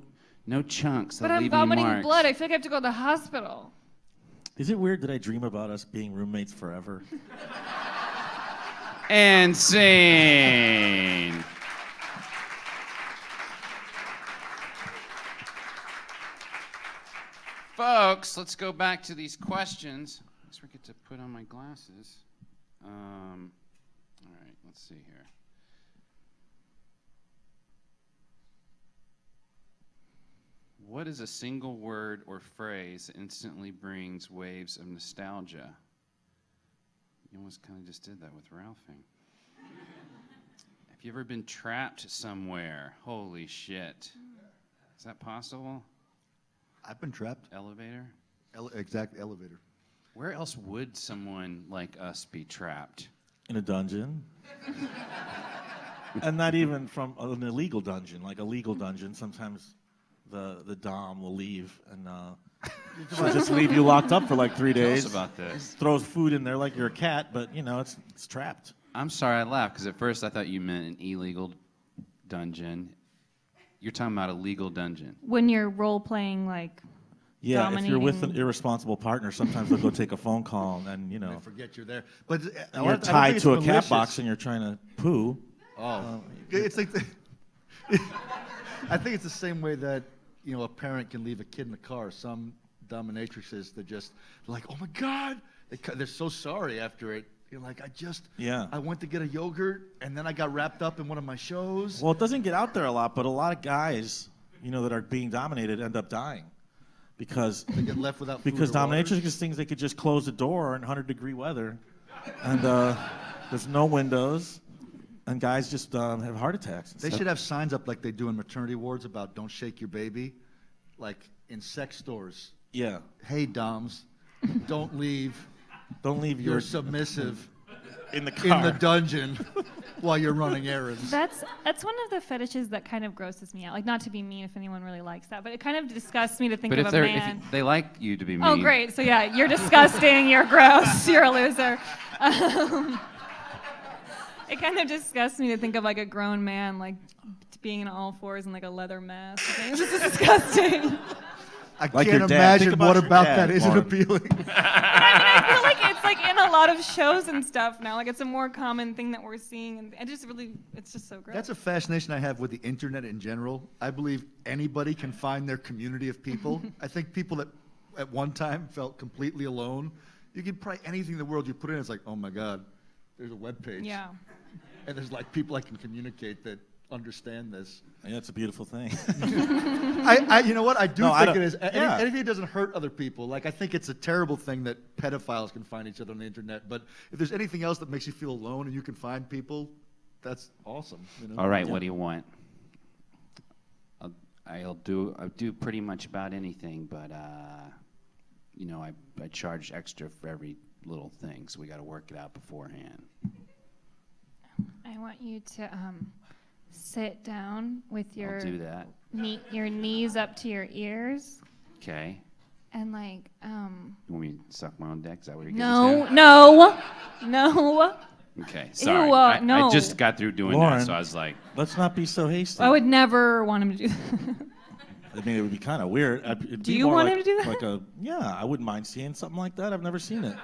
Speaker 2: chunks.
Speaker 6: But
Speaker 2: that
Speaker 6: I'm
Speaker 2: leave any
Speaker 6: vomiting
Speaker 2: marks.
Speaker 6: blood. I feel like I have to go to the hospital.
Speaker 5: Is it weird that I dream about us being roommates forever?
Speaker 2: And scene. Folks, let's go back to these questions. I guess we get to put on my glasses. All right, let's see here. What is a single word or phrase that instantly brings waves of nostalgia? You almost kind of just did that with Ralphing. Have you ever been trapped somewhere? Holy shit. Is that possible?
Speaker 3: I've been trapped.
Speaker 2: Elevator?
Speaker 3: Exact elevator.
Speaker 2: Where else would someone like us be trapped?
Speaker 5: In a dungeon. And not even from an illegal dungeon, like a legal dungeon. Sometimes the Dom will leave and she'll just leave you locked up for like 3
Speaker 2: Tell us
Speaker 5: days.
Speaker 2: about this.
Speaker 5: Throws food in there like you're a cat, but you know, it's trapped.
Speaker 2: I'm sorry I laughed, because at first I thought you meant an illegal dungeon. You're talking about a legal dungeon.
Speaker 6: When you're role playing, like,
Speaker 5: Yeah, if you're with an
Speaker 6: dominating.
Speaker 5: irresponsible partner, sometimes they'll go take a phone call and you
Speaker 3: I
Speaker 5: know,
Speaker 3: forget you're there. But
Speaker 5: and
Speaker 3: I
Speaker 5: you're
Speaker 3: don't think
Speaker 5: tied
Speaker 3: it's
Speaker 5: to a cat
Speaker 3: malicious.
Speaker 5: box and you're trying to poo.
Speaker 3: Oh, it's like I think it's the same way that a parent can leave a kid in the car. Some dominatrixes, they're like, oh my God, they're so sorry after it. You're like, I went to get a yogurt and then I got wrapped up in one of my shows.
Speaker 5: Well, it doesn't get out there a lot, but a lot of guys, that are being dominated end up dying because
Speaker 3: They get left without food
Speaker 5: because
Speaker 3: or water.
Speaker 5: dominatrix thinks they could just close the door in 100-degree weather, and there's no windows, and guys just have heart attacks. and
Speaker 3: They
Speaker 5: stuff.
Speaker 3: should have signs up like they do in maternity wards about don't shake your baby, like in sex stores.
Speaker 5: Yeah,
Speaker 3: Hey, doms, don't leave
Speaker 5: don't leave
Speaker 3: your
Speaker 5: your
Speaker 3: submissive
Speaker 5: in the car.
Speaker 3: in the dungeon while you're running errands.
Speaker 6: That's one of the fetishes that kind of grosses me out. Like, not to be mean if anyone really likes that, but it kind of disgusts me to think
Speaker 2: But
Speaker 6: of
Speaker 2: if
Speaker 6: a
Speaker 2: they're
Speaker 6: man.
Speaker 2: if they like you to be mean.
Speaker 6: Oh, great. So, yeah, you're disgusting. You're gross. You're a loser. It kind of disgusts me to think of, like, a grown man, like, being in all fours in, like, a leather mask. This is disgusting.
Speaker 3: I
Speaker 5: Like
Speaker 3: can't
Speaker 5: your dad. Think
Speaker 3: imagine
Speaker 5: about
Speaker 3: what
Speaker 5: your
Speaker 3: about
Speaker 5: dad,
Speaker 3: that isn't
Speaker 5: Lauren.
Speaker 3: appealing.
Speaker 6: I feel like it's, like, in a lot of shows and stuff now. Like, it's a more common thing that we're seeing. And it's just so gross.
Speaker 3: That's a fascination I have with the internet in general. I believe anybody can find their community of people. I think people that at one time felt completely alone, you can probably anything in the world you put in, it's like, oh my God, there's a web page.
Speaker 6: Yeah.
Speaker 3: And there's like people I can communicate that understand this.
Speaker 5: Yeah, it's a beautiful thing.
Speaker 3: You know what? I do
Speaker 5: No, I
Speaker 3: think
Speaker 5: don't-
Speaker 3: it is.
Speaker 5: yeah.
Speaker 3: Anything that doesn't hurt other people. Like, I think it's a terrible thing that pedophiles can find each other on the internet. But if there's anything else that makes you feel alone and you can find people, that's awesome.
Speaker 2: All right, what do you want? I'll do pretty much about anything, but I charge extra for every little thing, so we got to work it out beforehand.
Speaker 6: I want you to sit down with your
Speaker 2: I'll do that.
Speaker 6: your knees up to your ears
Speaker 2: Okay.
Speaker 6: and like
Speaker 2: You want me to suck my own dick? Is that what you're getting
Speaker 6: no.
Speaker 2: to? Okay, sorry.
Speaker 6: Ew,
Speaker 2: I
Speaker 6: no.
Speaker 2: just got through doing
Speaker 5: Lauren.
Speaker 2: that, so I was like,
Speaker 5: Let's not be so hasty.
Speaker 6: I would never want him to do that.
Speaker 5: I mean, it would be kind of weird. It'd
Speaker 6: Do
Speaker 5: be
Speaker 6: you
Speaker 5: more
Speaker 6: want
Speaker 5: like,
Speaker 6: him to do that?
Speaker 5: I wouldn't mind seeing something like that. I've never seen it.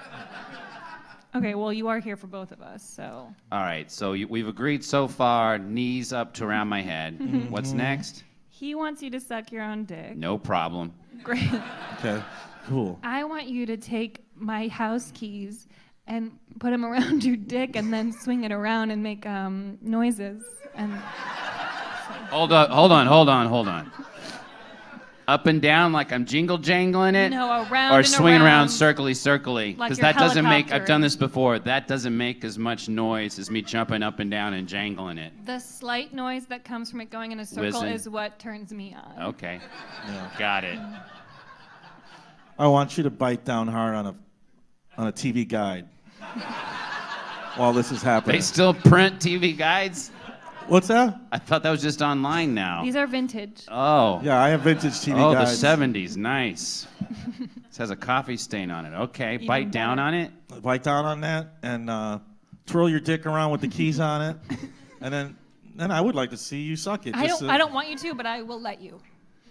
Speaker 6: Okay, well, you are here for both of us, so.
Speaker 2: All right, so we've agreed so far, knees up to around my head. What's next?
Speaker 6: He wants you to suck your own dick.
Speaker 2: No problem.
Speaker 6: Great.
Speaker 5: Okay, cool.
Speaker 6: I want you to take my house keys and put them around your dick and then swing it around and make noises. And
Speaker 2: Hold on. Up and down like I'm jingle jangling it?
Speaker 6: no, around
Speaker 2: Or
Speaker 6: and
Speaker 2: swinging around
Speaker 6: around.
Speaker 2: circly.
Speaker 6: Like
Speaker 2: Because
Speaker 6: you're
Speaker 2: that doesn't make, I've
Speaker 6: helicoptering.
Speaker 2: done this before, that doesn't make as much noise as me jumping up and down and jangling it.
Speaker 6: The slight noise that comes from it going in a circle
Speaker 2: Whizzing.
Speaker 6: is what turns me on.
Speaker 2: Okay,
Speaker 5: Yeah.
Speaker 2: got it.
Speaker 5: I want you to bite down hard on a TV guide while this is happening.
Speaker 2: They still print TV guides?
Speaker 5: What's that?
Speaker 2: I thought that was just online now.
Speaker 6: These are vintage.
Speaker 2: Oh.
Speaker 5: Yeah, I have vintage TV
Speaker 2: Oh,
Speaker 5: guides.
Speaker 2: the 70s, nice. This has a coffee stain on it. Okay,
Speaker 6: Even
Speaker 2: bite down
Speaker 6: better.
Speaker 2: on it.
Speaker 5: Bite down on that and twirl your dick around with the keys on it, and then I would like to see you suck it.
Speaker 6: I
Speaker 5: just
Speaker 6: don't want you to, but I will let you.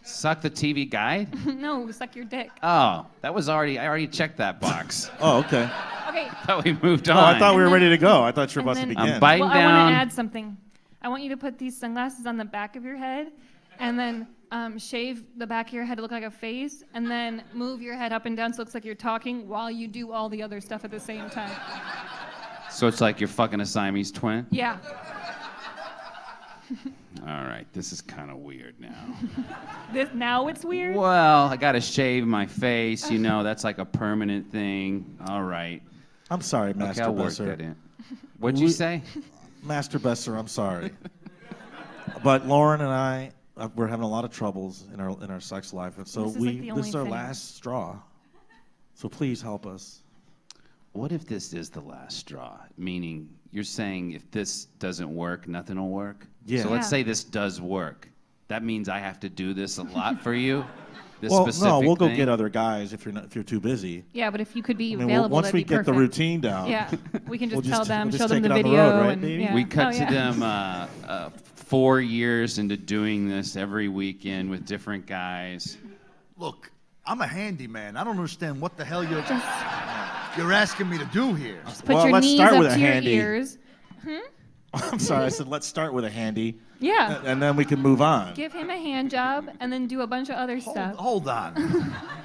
Speaker 2: Suck the TV guide?
Speaker 6: No, suck your dick.
Speaker 2: Oh, I already checked that box.
Speaker 5: Oh, okay.
Speaker 6: Okay.
Speaker 2: I thought we moved on.
Speaker 5: Oh, I thought we were
Speaker 6: And then-
Speaker 5: ready to go. I thought you were
Speaker 6: and
Speaker 5: about to
Speaker 6: then-
Speaker 5: begin.
Speaker 2: I'm biting
Speaker 6: Well, I
Speaker 2: down.
Speaker 6: want to add something. I want you to put these sunglasses on the back of your head, and then shave the back of your head to look like a face, and then move your head up and down so it looks like you're talking while you do all the other stuff at the same time.
Speaker 2: So it's like you're fucking a Siamese twin?
Speaker 6: Yeah.
Speaker 2: All right, this is kind of weird now.
Speaker 6: Now it's weird.
Speaker 2: Well, I got to shave my face. You know, that's like a permanent thing. All right.
Speaker 5: I'm sorry,
Speaker 2: Okay,
Speaker 5: Master
Speaker 2: I'll work
Speaker 5: Besser.
Speaker 2: that in. What'd you say?
Speaker 5: Master Besser, I'm sorry. But Lauren and I, we're having a lot of troubles in our sex life, and so
Speaker 6: This is like the
Speaker 5: this is our
Speaker 6: only thing.
Speaker 5: last straw. So please help us.
Speaker 2: What if this is the last straw? Meaning, you're saying if this doesn't work, nothing will work?
Speaker 5: Yeah.
Speaker 2: So let's
Speaker 6: Yeah.
Speaker 2: say this does work. That means I have to do this a lot for you? This
Speaker 5: Well,
Speaker 2: specific
Speaker 5: no, we'll go
Speaker 2: thing?
Speaker 5: get other guys if you're too busy.
Speaker 6: Yeah, but if you could be
Speaker 5: I mean,
Speaker 6: available,
Speaker 5: once
Speaker 6: that'd
Speaker 5: we
Speaker 6: be
Speaker 5: get
Speaker 6: perfect.
Speaker 5: the routine down.
Speaker 6: Yeah, we can just
Speaker 5: We'll
Speaker 6: tell
Speaker 5: just-
Speaker 6: them,
Speaker 5: we'll just
Speaker 6: show them
Speaker 5: take
Speaker 6: the
Speaker 5: it on the
Speaker 6: video,
Speaker 5: road, right,
Speaker 6: and
Speaker 5: baby?
Speaker 6: yeah.
Speaker 2: We cut
Speaker 6: Oh, yeah.
Speaker 2: to them 4 years into doing this every weekend with different guys.
Speaker 3: Look, I'm a handyman. I don't understand what the hell you're asking me to do here.
Speaker 6: Just put
Speaker 5: Well,
Speaker 6: your
Speaker 5: let's
Speaker 6: knees
Speaker 5: start
Speaker 6: up
Speaker 5: with a
Speaker 6: to your
Speaker 5: handy.
Speaker 6: ears.
Speaker 5: I'm sorry, I said let's start with a handy,
Speaker 6: Yeah.
Speaker 5: and then we can move on.
Speaker 6: Give him a hand job and then do a bunch of other stuff.
Speaker 3: Hold on.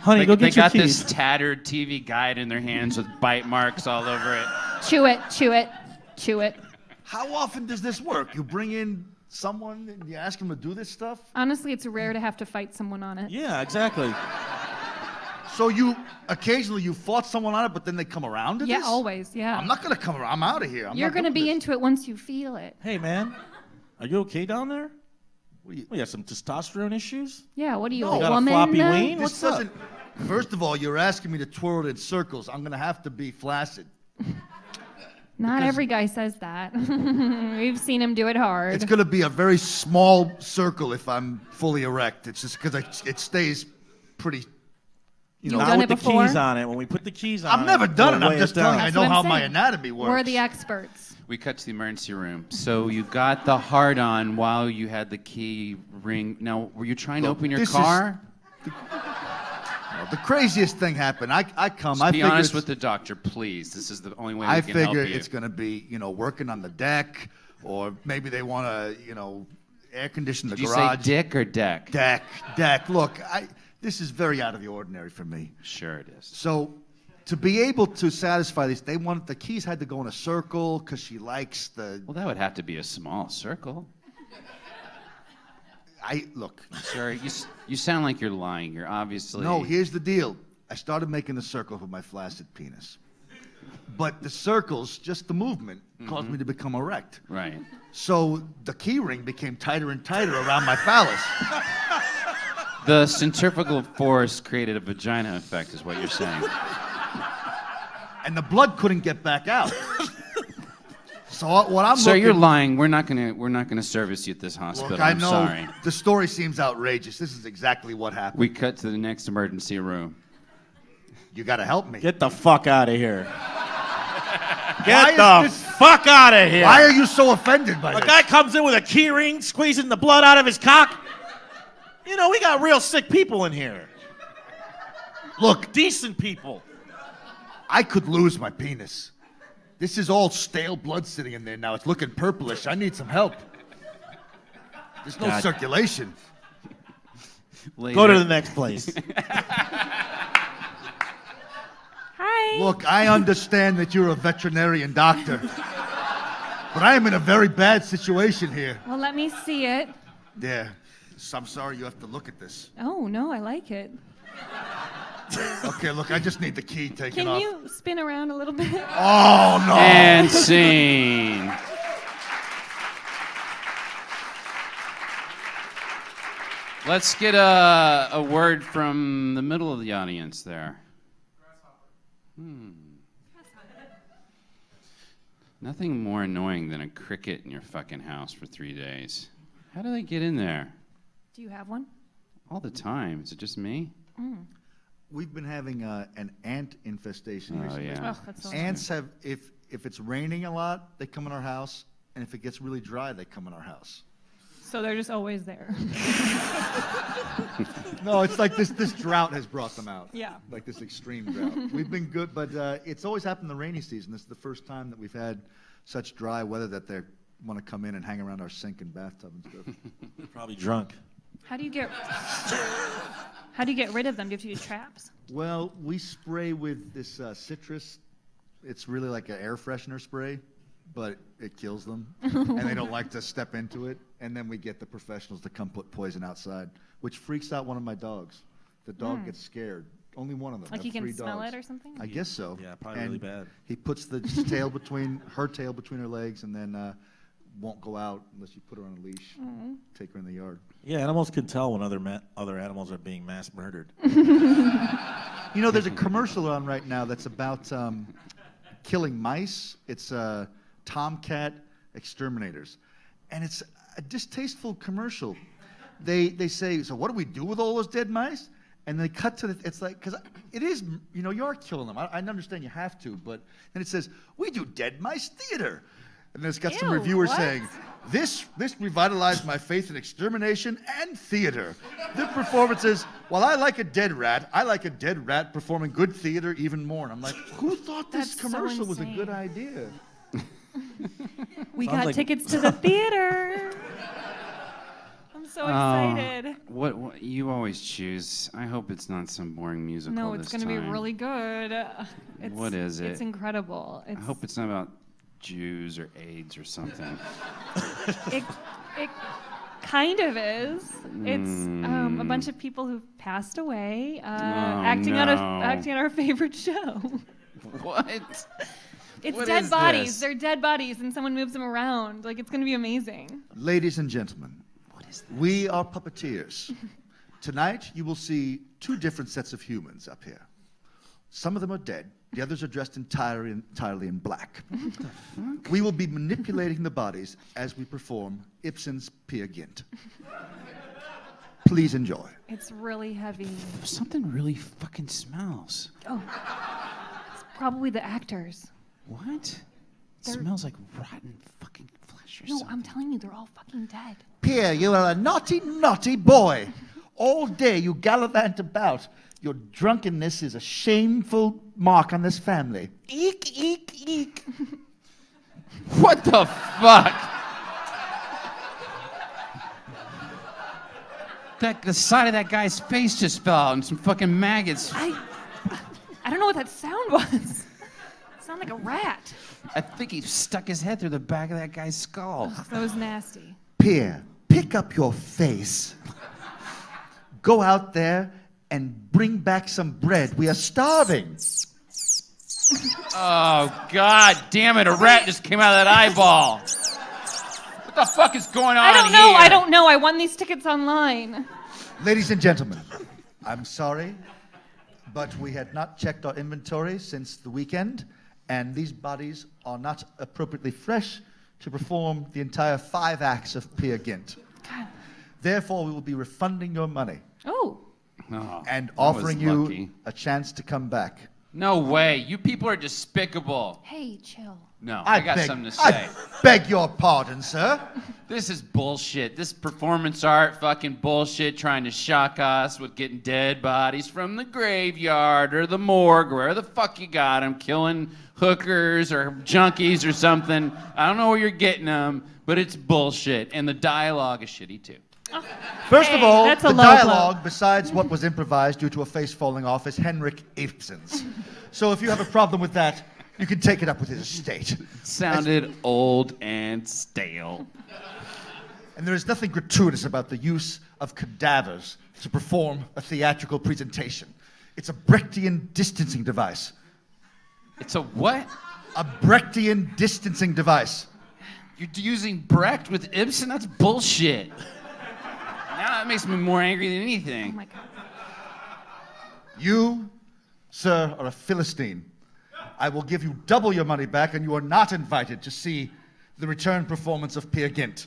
Speaker 5: Honey,
Speaker 2: They,
Speaker 5: go
Speaker 2: they
Speaker 5: get your
Speaker 2: got
Speaker 5: keys.
Speaker 2: this tattered TV guide in their hands with bite marks all over it.
Speaker 6: Chew it, chew it, chew it.
Speaker 3: How often does this work? You bring in someone and you ask them to do this stuff?
Speaker 6: Honestly, it's rare to have to fight someone on it.
Speaker 5: Yeah, exactly.
Speaker 3: So occasionally you fought someone on it, but then they come around to
Speaker 6: Yeah,
Speaker 3: this?
Speaker 6: always, yeah.
Speaker 3: I'm not going to come around. I'm out of here.
Speaker 6: You're going to be into it once you feel it.
Speaker 5: Hey, man, are you okay down there? What you have some testosterone issues?
Speaker 6: Yeah, what are you,
Speaker 3: No.
Speaker 6: a
Speaker 3: You
Speaker 5: got a
Speaker 6: woman?
Speaker 5: floppy ween?
Speaker 3: This
Speaker 5: What's up?
Speaker 3: doesn't. First of all, you're asking me to twirl it in circles. I'm going to have to be flaccid.
Speaker 6: Not
Speaker 3: Because-
Speaker 6: every guy says that. We've seen him do it hard.
Speaker 3: It's going to be a very small circle if I'm fully erect. It's just because it stays pretty,
Speaker 6: You've
Speaker 5: Not
Speaker 6: done
Speaker 5: with
Speaker 6: it
Speaker 5: the
Speaker 6: before?
Speaker 5: keys on it. When we put the keys on
Speaker 3: I've never done it.
Speaker 5: we'll
Speaker 3: I'm
Speaker 5: weigh
Speaker 3: just telling you. I
Speaker 6: That's
Speaker 3: know
Speaker 6: what I'm
Speaker 3: how my
Speaker 6: saying.
Speaker 3: anatomy works.
Speaker 6: We're the experts.
Speaker 2: We cut to the emergency room. So you got the hard on while you had the key ring. Now, were you trying to
Speaker 3: Look,
Speaker 2: open your
Speaker 3: this is-
Speaker 2: car?
Speaker 3: The craziest thing happened. I come.
Speaker 2: Just
Speaker 3: I
Speaker 2: be
Speaker 3: figure
Speaker 2: honest
Speaker 3: it's-
Speaker 2: with the doctor, please. This is the only way we
Speaker 3: I
Speaker 2: can help
Speaker 3: figure
Speaker 2: you.
Speaker 3: it's going to be, working on the deck, or maybe they want to, air condition the
Speaker 2: Did you
Speaker 3: garage.
Speaker 2: say dick or deck?
Speaker 3: Deck. Look, this is very out of the ordinary for me.
Speaker 2: Sure it is.
Speaker 3: So, to be able to satisfy these, the keys had to go in a circle because she likes the.
Speaker 2: Well, that would have to be a small circle.
Speaker 3: Look.
Speaker 2: Sir, you sound like you're lying. You're obviously...
Speaker 3: No, here's the deal. I started making the circles with my flaccid penis, but the circles, just the movement, caused me to become erect.
Speaker 2: Right.
Speaker 3: So the key ring became tighter and tighter around my phallus.
Speaker 2: The centrifugal force created a vagina effect, is what you're saying.
Speaker 3: And the blood couldn't get back out. So what I'm
Speaker 2: Sir,
Speaker 3: looking...
Speaker 2: you're lying. We're not gonna service you at this hospital.
Speaker 3: Look, I
Speaker 2: I'm
Speaker 3: know
Speaker 2: sorry.
Speaker 3: the story seems outrageous. This is exactly what happened.
Speaker 2: We cut to the next emergency room.
Speaker 3: You got to help me.
Speaker 5: Get the fuck out of here.
Speaker 3: Why
Speaker 5: Get
Speaker 3: is
Speaker 5: the
Speaker 3: this-
Speaker 5: fuck out of here.
Speaker 3: Why are you so offended by
Speaker 5: A
Speaker 3: this?
Speaker 5: guy comes in with a key ring, squeezing the blood out of his cock. You know, we got real sick people in here.
Speaker 3: Look,
Speaker 5: Decent people.
Speaker 3: I could lose my penis. This is all stale blood sitting in there now. It's looking purplish. I need some help. There's no
Speaker 5: God.
Speaker 3: circulation.
Speaker 2: Later.
Speaker 5: Go to the next place.
Speaker 4: Hi.
Speaker 3: Look, I understand that you're a veterinarian doctor, but I am in a very bad situation here.
Speaker 6: Well, let me see it.
Speaker 3: Yeah. So I'm sorry you have to look at this.
Speaker 6: Oh, no, I like it.
Speaker 3: Okay, look, I just need the key taken
Speaker 6: Can
Speaker 3: off.
Speaker 6: you spin around a little bit?
Speaker 3: Oh, no.
Speaker 2: And scene. Let's get a word from the middle of the audience there. Nothing more annoying than a cricket in your fucking house for 3 days. How do they get in there?
Speaker 6: Do you have one?
Speaker 2: All the time. Is it just me?
Speaker 3: We've been having an ant infestation
Speaker 2: Oh,
Speaker 3: recently.
Speaker 2: yeah.
Speaker 6: Oh, that's so
Speaker 3: Ants have, if it's raining a lot, they come in our house, and if it gets really dry, they come in our house.
Speaker 6: So they're just always there.
Speaker 3: No, it's like this drought has brought them out.
Speaker 6: Yeah.
Speaker 3: Like this extreme drought. We've been good, but it's always happened in the rainy season. This is the first time that we've had such dry weather that they want to come in and hang around our sink and bathtub and stuff.
Speaker 5: Probably drunk.
Speaker 6: How do you get rid of them? Do you have to use traps?
Speaker 3: Well, we spray with this citrus. It's really like an air freshener spray, but it kills them, and they don't like to step into it. And then we get the professionals to come put poison outside, which freaks out one of my dogs. The dog gets scared. Only one of them.
Speaker 6: Like
Speaker 3: I
Speaker 6: he
Speaker 3: have
Speaker 6: can
Speaker 3: 3
Speaker 6: smell
Speaker 3: dogs.
Speaker 6: it or something?
Speaker 3: I guess so.
Speaker 5: Yeah, probably
Speaker 3: And
Speaker 5: really bad.
Speaker 3: He puts the her tail between her legs, and then won't go out unless you put her on a leash. Take her in the yard.
Speaker 5: Yeah, animals can tell when other animals are being mass murdered.
Speaker 3: You know, there's a commercial on right now that's about killing mice. It's Tomcat exterminators, and it's a distasteful commercial. They say, so what do we do with all those dead mice? And they cut to it's like, because it is, you know, you are killing them. I understand you have to, but then it says, we do dead mice theater. And it's got some
Speaker 6: Ew,
Speaker 3: reviewers
Speaker 6: what?
Speaker 3: saying, this revitalized my faith in extermination and theater. The performances, while I like a dead rat, I like a dead rat performing good theater even more. And I'm like, who thought this
Speaker 6: That's so
Speaker 3: commercial was a
Speaker 6: insane.
Speaker 3: good idea?
Speaker 6: We
Speaker 5: Sounds
Speaker 6: got
Speaker 5: like-
Speaker 6: tickets to the theater. I'm so excited.
Speaker 2: What you always choose? I hope it's not some boring musical.
Speaker 6: No, it's
Speaker 2: this
Speaker 6: going to be
Speaker 2: time.
Speaker 6: really good.
Speaker 2: What is it?
Speaker 6: It's incredible.
Speaker 2: I hope it's not about Jews or AIDS or something.
Speaker 6: It kind of is. It's a bunch of people who've passed away acting
Speaker 2: no.
Speaker 6: out our favorite show.
Speaker 2: What?
Speaker 6: It's
Speaker 2: What
Speaker 6: dead
Speaker 2: is
Speaker 6: bodies.
Speaker 2: this?
Speaker 6: They're dead bodies, and someone moves them around. Like, it's going to be amazing.
Speaker 3: Ladies and gentlemen, we are puppeteers. Tonight, you will see 2 different sets of humans up here. Some of them are dead. The others are dressed entirely in black. We will be manipulating the bodies as we perform Ibsen's Peer Gynt. Please enjoy.
Speaker 6: It's really heavy.
Speaker 2: Something really fucking smells.
Speaker 6: Oh, it's probably the actors.
Speaker 2: What? It
Speaker 6: They're-
Speaker 2: smells like rotten fucking flesh or
Speaker 6: No,
Speaker 2: something.
Speaker 6: I'm telling you, they're all fucking dead.
Speaker 3: Peer, you are a naughty, naughty boy. All day you gallivant about. Your drunkenness is a shameful mark on this family. Eek, eek, eek.
Speaker 2: What the fuck? The side of that guy's face just fell out and some fucking maggots.
Speaker 6: I don't know what that sound was. It sounded like a rat.
Speaker 2: I think he stuck his head through the back of that guy's skull.
Speaker 6: That was nasty.
Speaker 3: Peer, pick up your face. Go out there and bring back some bread. We are starving.
Speaker 2: Oh, God damn it. A rat just came out of that eyeball. What the fuck is going on
Speaker 6: I don't
Speaker 2: here?
Speaker 6: know. I don't know. I won these tickets online.
Speaker 3: Ladies and gentlemen, I'm sorry, but we had not checked our inventory since the weekend, and these bodies are not appropriately fresh to perform the entire 5 acts of Peer Gynt.
Speaker 6: God.
Speaker 3: Therefore, we will be refunding your money
Speaker 6: Oh.
Speaker 2: Oh,
Speaker 3: and
Speaker 2: that was
Speaker 3: offering you
Speaker 2: lucky.
Speaker 3: a chance to come back.
Speaker 2: No way. You people are despicable.
Speaker 6: Hey, chill.
Speaker 2: No, I got something to say.
Speaker 3: I beg your pardon, sir.
Speaker 2: This is bullshit. This performance art fucking bullshit trying to shock us with getting dead bodies from the graveyard or the morgue or where the fuck you got them, killing hookers or junkies or something. I don't know where you're getting them, but it's bullshit. And the dialogue is shitty too.
Speaker 3: First of all,
Speaker 6: that's a
Speaker 3: the
Speaker 6: low
Speaker 3: dialogue, besides what was improvised due to a face falling off, is Henrik Ibsen's. So if you have a problem with that, you can take it up with his estate.
Speaker 2: Sounded old and stale.
Speaker 3: And there is nothing gratuitous about the use of cadavers to perform a theatrical presentation. It's a Brechtian distancing device.
Speaker 2: It's a what?
Speaker 3: A Brechtian distancing device.
Speaker 2: You're using Brecht with Ibsen? That's bullshit. Now that makes me more angry than anything.
Speaker 6: Oh my God.
Speaker 3: You, sir, are a Philistine. I will give you double your money back, and you are not invited to see the return performance of Peer Gynt.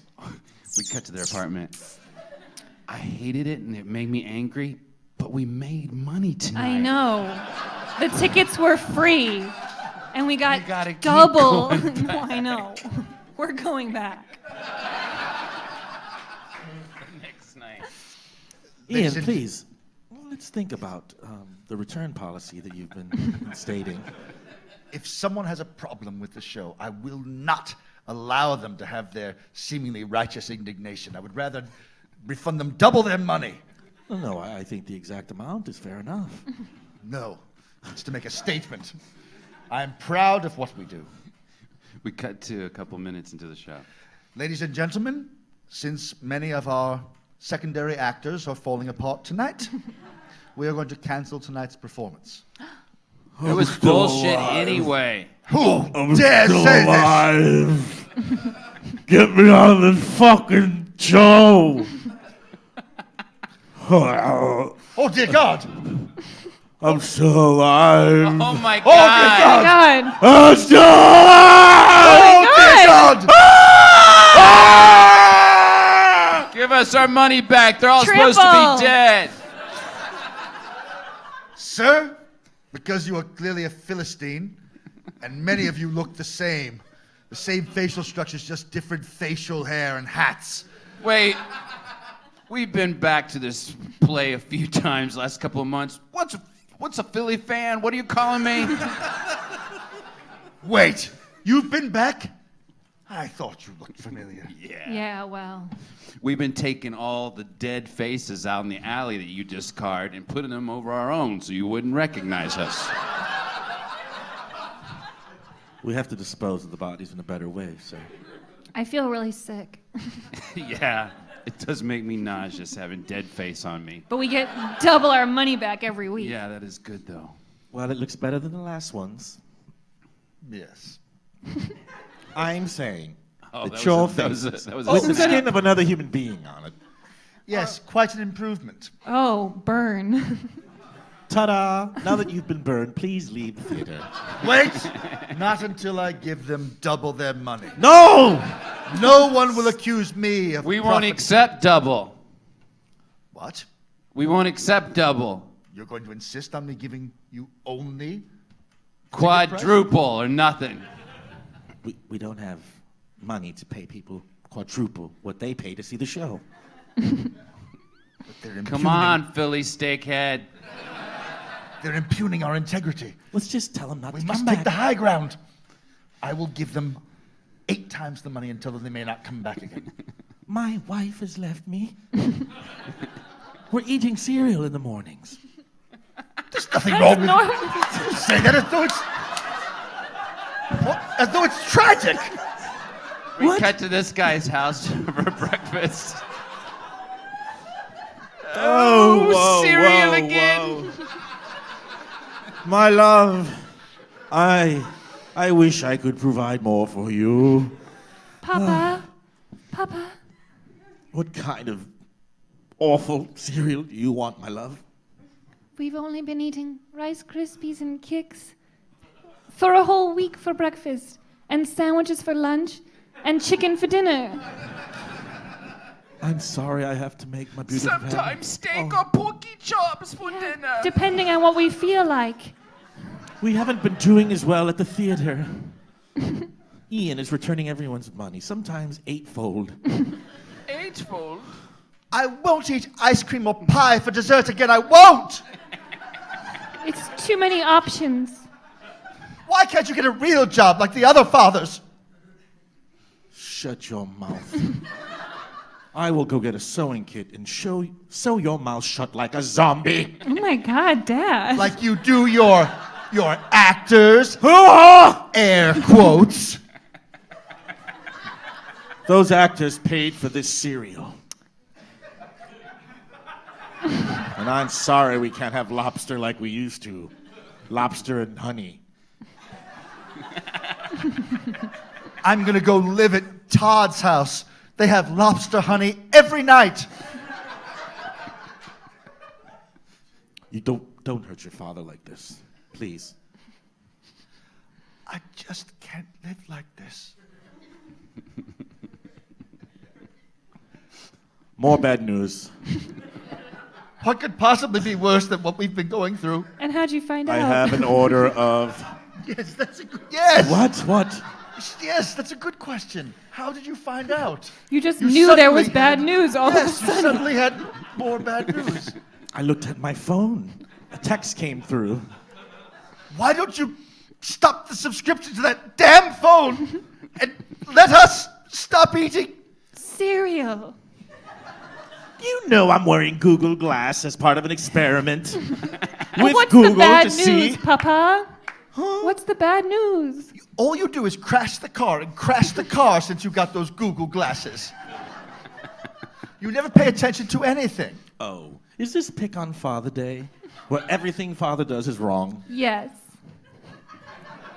Speaker 2: We cut to their apartment. I hated it and it made me angry, but we made money tonight.
Speaker 6: I know. The tickets were free, and we got
Speaker 2: gotta keep
Speaker 6: double.
Speaker 2: going
Speaker 6: No, I know. We're going back.
Speaker 2: Next night.
Speaker 5: Ian, please, let's think about the return policy that you've been stating.
Speaker 3: If someone has a problem with the show, I will not allow them to have their seemingly righteous indignation. I would rather refund them double their money.
Speaker 5: No, I think the exact amount is fair enough.
Speaker 3: No, it's to make a statement. I am proud of what we do.
Speaker 2: We cut to a couple minutes into the show.
Speaker 3: Ladies and gentlemen, since many of our secondary actors are falling apart tonight, we are going to cancel tonight's performance.
Speaker 2: It was bullshit anyway.
Speaker 3: Who dare say this?
Speaker 5: Get me out of this fucking show!
Speaker 3: Oh, dear God!
Speaker 5: I'm still alive.
Speaker 2: Oh my
Speaker 3: Oh,
Speaker 2: god.
Speaker 3: dear God!
Speaker 6: God.
Speaker 5: I'm still alive!
Speaker 3: Oh, dear God! Ah!
Speaker 2: Give us our money back. They're all supposed to
Speaker 6: Triple.
Speaker 2: be dead.
Speaker 3: Sir, because you are clearly a Philistine, and many of you look the same facial structures, just different facial hair and hats.
Speaker 2: Wait. We've been back to this play a few times last couple of months. What's a Philly fan? What are you calling me?
Speaker 3: Wait, you've been back? I thought you looked familiar.
Speaker 6: Yeah, well.
Speaker 2: We've been taking all the dead faces out in the alley that you discard and putting them over our own so you wouldn't recognize us.
Speaker 5: We have to dispose of the bodies in a better way, so.
Speaker 6: I feel really sick.
Speaker 2: Yeah, it does make me nauseous having dead face on me.
Speaker 6: But we get double our money back every week.
Speaker 2: Yeah, that is good though.
Speaker 5: Well, it looks better than the last ones.
Speaker 3: Yes.
Speaker 5: I'm saying
Speaker 2: Oh,
Speaker 5: that
Speaker 2: that
Speaker 5: your
Speaker 2: was a- that was a-
Speaker 5: faces
Speaker 2: that was a
Speaker 5: with the
Speaker 2: snap.
Speaker 5: skin of another human being on it.
Speaker 3: Yes, quite an improvement.
Speaker 6: Oh, burn.
Speaker 5: Ta-da! Now that you've been burned, please leave the theater.
Speaker 3: Wait, not until I give them double their money.
Speaker 5: No!
Speaker 3: No one will accuse me of
Speaker 2: We won't
Speaker 3: profit-
Speaker 2: accept double.
Speaker 3: What?
Speaker 2: We won't accept double.
Speaker 3: You're going to insist on me giving you only
Speaker 2: Quadruple or nothing.
Speaker 5: We don't have money to pay people quadruple what they pay to see the show.
Speaker 3: But they're
Speaker 2: Come
Speaker 3: impugning-
Speaker 2: on, Philly steakhead.
Speaker 3: They're impugning our integrity.
Speaker 5: Let's just tell them not
Speaker 3: We
Speaker 5: to
Speaker 3: must
Speaker 5: come
Speaker 3: take
Speaker 5: back.
Speaker 3: the high ground. I will give them 8 times the money until they may not come back again.
Speaker 5: My wife has left me. We're eating cereal in the mornings.
Speaker 3: There's nothing wrong with
Speaker 6: Normal.
Speaker 3: say that as though it's tragic.
Speaker 2: We
Speaker 5: What?
Speaker 2: cut to this guy's house for breakfast.
Speaker 5: Oh,
Speaker 2: cereal again.
Speaker 5: My love, I wish I could provide more for you.
Speaker 6: Papa. Papa.
Speaker 5: What kind of awful cereal do you want, my love?
Speaker 6: We've only been eating Rice Krispies and Kix for a whole week for breakfast, and sandwiches for lunch, and chicken for dinner.
Speaker 5: I'm sorry I have to make my beautiful
Speaker 2: Sometimes steak or porky chops for dinner.
Speaker 6: Depending on what we feel like.
Speaker 5: We haven't been doing as well at the theater. Ian is returning everyone's money, sometimes eightfold.
Speaker 2: Eightfold?
Speaker 3: I won't eat ice cream or pie for dessert again. I won't!
Speaker 6: It's too many options.
Speaker 3: Why can't you get a real job like the other fathers?
Speaker 5: Shut your mouth. I will go get a sewing kit and sew your mouth shut like a zombie.
Speaker 6: Oh my God, Dad.
Speaker 3: Like you do your actors. Air quotes.
Speaker 5: Those actors paid for this cereal. And I'm sorry we can't have lobster like we used to. Lobster and honey.
Speaker 3: I'm gonna go live at Todd's house. They have lobster honey every night.
Speaker 5: You don't hurt your father like this, please.
Speaker 3: I just can't live like this.
Speaker 5: More bad news.
Speaker 3: What could possibly be worse than what we've been going through?
Speaker 6: And how'd you find out?
Speaker 5: I have an order of...
Speaker 3: Yes, that's a good... Yes!
Speaker 5: What?
Speaker 3: Yes, that's a good question. How did you find out?
Speaker 6: You just
Speaker 3: You
Speaker 6: knew there was
Speaker 3: suddenly
Speaker 6: bad
Speaker 3: had-
Speaker 6: news all
Speaker 3: Yes,
Speaker 6: of a
Speaker 3: you
Speaker 6: sudden.
Speaker 3: suddenly had more bad news.
Speaker 5: I looked at my phone. A text came through.
Speaker 3: Why don't you stop the subscription to that damn phone and let us stop eating?
Speaker 6: Cereal.
Speaker 5: You know I'm wearing Google Glass as part of an experiment. With
Speaker 6: What's
Speaker 5: Google
Speaker 6: the bad
Speaker 5: to
Speaker 6: news,
Speaker 5: see...
Speaker 6: Papa? What's the bad news?
Speaker 3: All you do is crash the car since you got those Google glasses. You never pay attention to anything.
Speaker 5: Oh, is this pick on Father Day? Where everything Father does is wrong?
Speaker 6: Yes.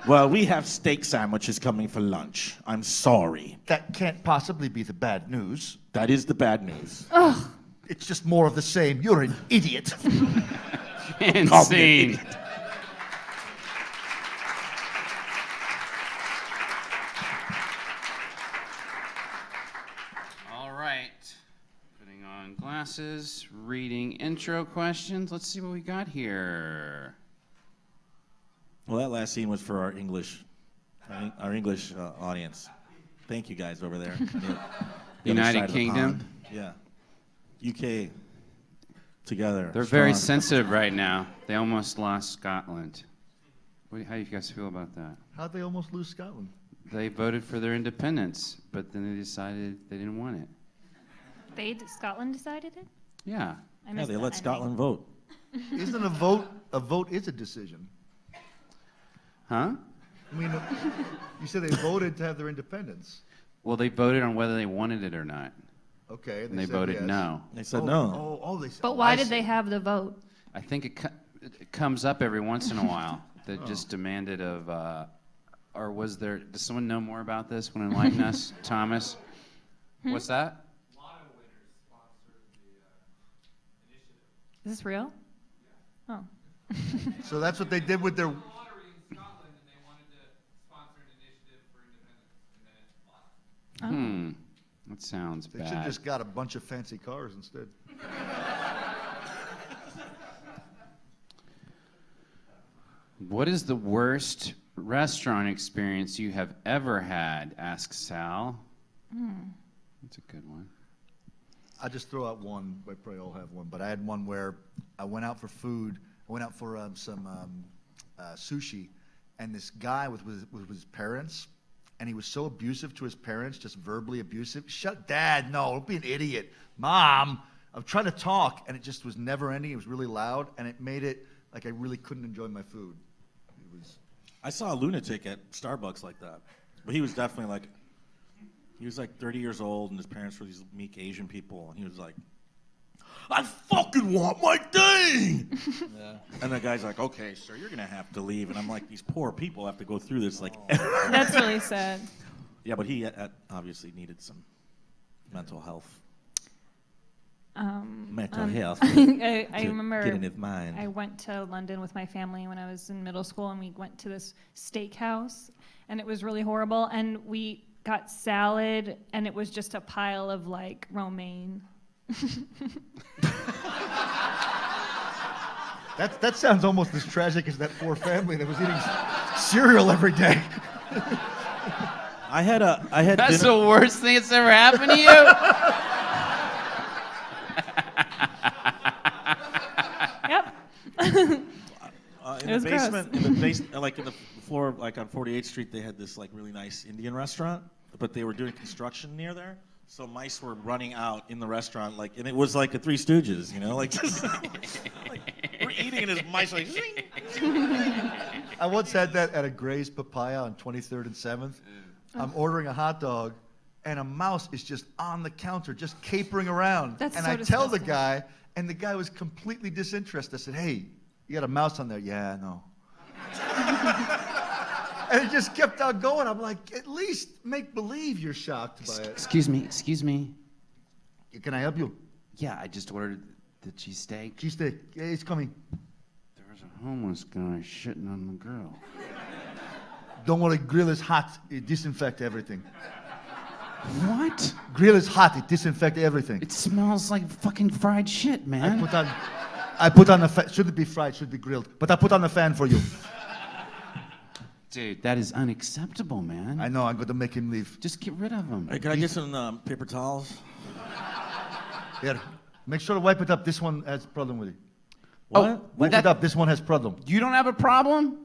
Speaker 5: Well, we have steak sandwiches coming for lunch. I'm sorry.
Speaker 3: That can't possibly be the bad news.
Speaker 5: That is the bad news.
Speaker 6: Ugh.
Speaker 3: It's just more of the same. You're an idiot.
Speaker 2: Insane. All right. Putting on glasses, reading intro questions. Let's see what we got here.
Speaker 5: Well, that last scene was for our English audience. Thank you guys over there. on the other
Speaker 2: United
Speaker 5: side of the
Speaker 2: Kingdom?
Speaker 5: pond. Yeah. UK. Together.
Speaker 2: They're very
Speaker 5: strong.
Speaker 2: sensitive right now. They almost lost Scotland. How do you guys feel about that?
Speaker 3: How'd they almost lose Scotland?
Speaker 2: They voted for their independence, but then they decided they didn't want it.
Speaker 6: Scotland decided it?
Speaker 2: Yeah.
Speaker 6: I
Speaker 5: Yeah,
Speaker 6: missed
Speaker 5: they
Speaker 6: that
Speaker 5: let
Speaker 6: ending.
Speaker 5: Scotland vote.
Speaker 3: Isn't a vote is a decision.
Speaker 2: Huh?
Speaker 3: I mean, you said they voted to have their independence.
Speaker 2: Well, they voted on whether they wanted it or not,
Speaker 3: Okay.
Speaker 2: and they
Speaker 3: said
Speaker 2: voted
Speaker 3: yes.
Speaker 2: no.
Speaker 5: They said no.
Speaker 3: They said.
Speaker 6: But why did they have the vote?
Speaker 2: I think it comes up every once in a while. That just demanded of, or was there? Does someone know more about this? Want to enlighten us, Thomas? What's that?
Speaker 6: Is this real? Oh.
Speaker 3: So that's what they did with their.
Speaker 2: That sounds
Speaker 3: They should
Speaker 2: bad.
Speaker 3: have just got a bunch of fancy cars instead.
Speaker 2: What is the worst restaurant experience you have ever had? Asks Sal. That's a good one.
Speaker 3: I'll just throw out one. We probably all have one, but I had one where I went out for food. I went out for some sushi, and this guy was with his parents, and he was so abusive to his parents, just verbally abusive. Dad, no, don't be an idiot. Mom, I'm trying to talk, and it just was never ending. It was really loud, and it made it like I really couldn't enjoy my food. It was.
Speaker 5: I saw a lunatic at Starbucks like that. But he was definitely like 30 years old, and his parents were these meek Asian people, and he was like, I fucking want my thing! Yeah. And the guy's like, okay, sir, you're gonna have to leave. And I'm like, these poor people have to go through this, like...
Speaker 6: That's really sad.
Speaker 5: Yeah, but he obviously needed some mental health. Mental health.
Speaker 6: I remember
Speaker 5: get in his mind.
Speaker 6: I went to London with my family when I was in middle school, and we went to this steakhouse, and it was really horrible. And we got salad, and it was just a pile of like romaine.
Speaker 3: That sounds almost as tragic as that poor family that was eating cereal every day.
Speaker 5: I had
Speaker 2: That's
Speaker 5: dinner.
Speaker 2: the worst thing that's ever happened to you?
Speaker 6: Yep.
Speaker 5: In
Speaker 6: It was
Speaker 5: the
Speaker 6: gross.
Speaker 5: basement, like in the floor, like on 48th Street, they had this like really nice Indian restaurant, but they were doing construction near there, so mice were running out in the restaurant, like, and it was like a Three Stooges, you know, like, just, like we're eating and there's mice like. Zing.
Speaker 3: I once had that at a Gray's Papaya on 23rd and 7th. I'm ordering a hot dog, and a mouse is just on the counter, just capering around.
Speaker 6: That's
Speaker 3: and
Speaker 6: so
Speaker 3: I tell the
Speaker 6: disgusting.
Speaker 3: guy, and the guy was completely disinterested. I said, "Hey, you got a mouse on there?" "Yeah, I know." And it just kept on going. I'm like, at least make believe you're shocked by it.
Speaker 2: Excuse me.
Speaker 3: Can I help you?
Speaker 2: Yeah, I just ordered the cheesesteak.
Speaker 3: Cheesesteak. Yeah, it's coming.
Speaker 2: There was a homeless guy shitting on the grill.
Speaker 3: Don't worry, grill is hot. It disinfects everything.
Speaker 2: What?
Speaker 3: Grill is hot. It disinfects everything.
Speaker 2: It smells like fucking fried shit, man.
Speaker 3: I put on the fan. Should it be fried? Should it be grilled? But I put on the fan for you.
Speaker 2: Dude, that is unacceptable, man.
Speaker 3: I know. I'm going to make him leave.
Speaker 2: Just get rid of him.
Speaker 5: Hey, can I get some paper towels?
Speaker 3: Here. Make sure to wipe it up. This one has problem with it.
Speaker 5: What?
Speaker 3: Wipe
Speaker 2: that-
Speaker 3: it up. This one has problem.
Speaker 2: You don't have a problem?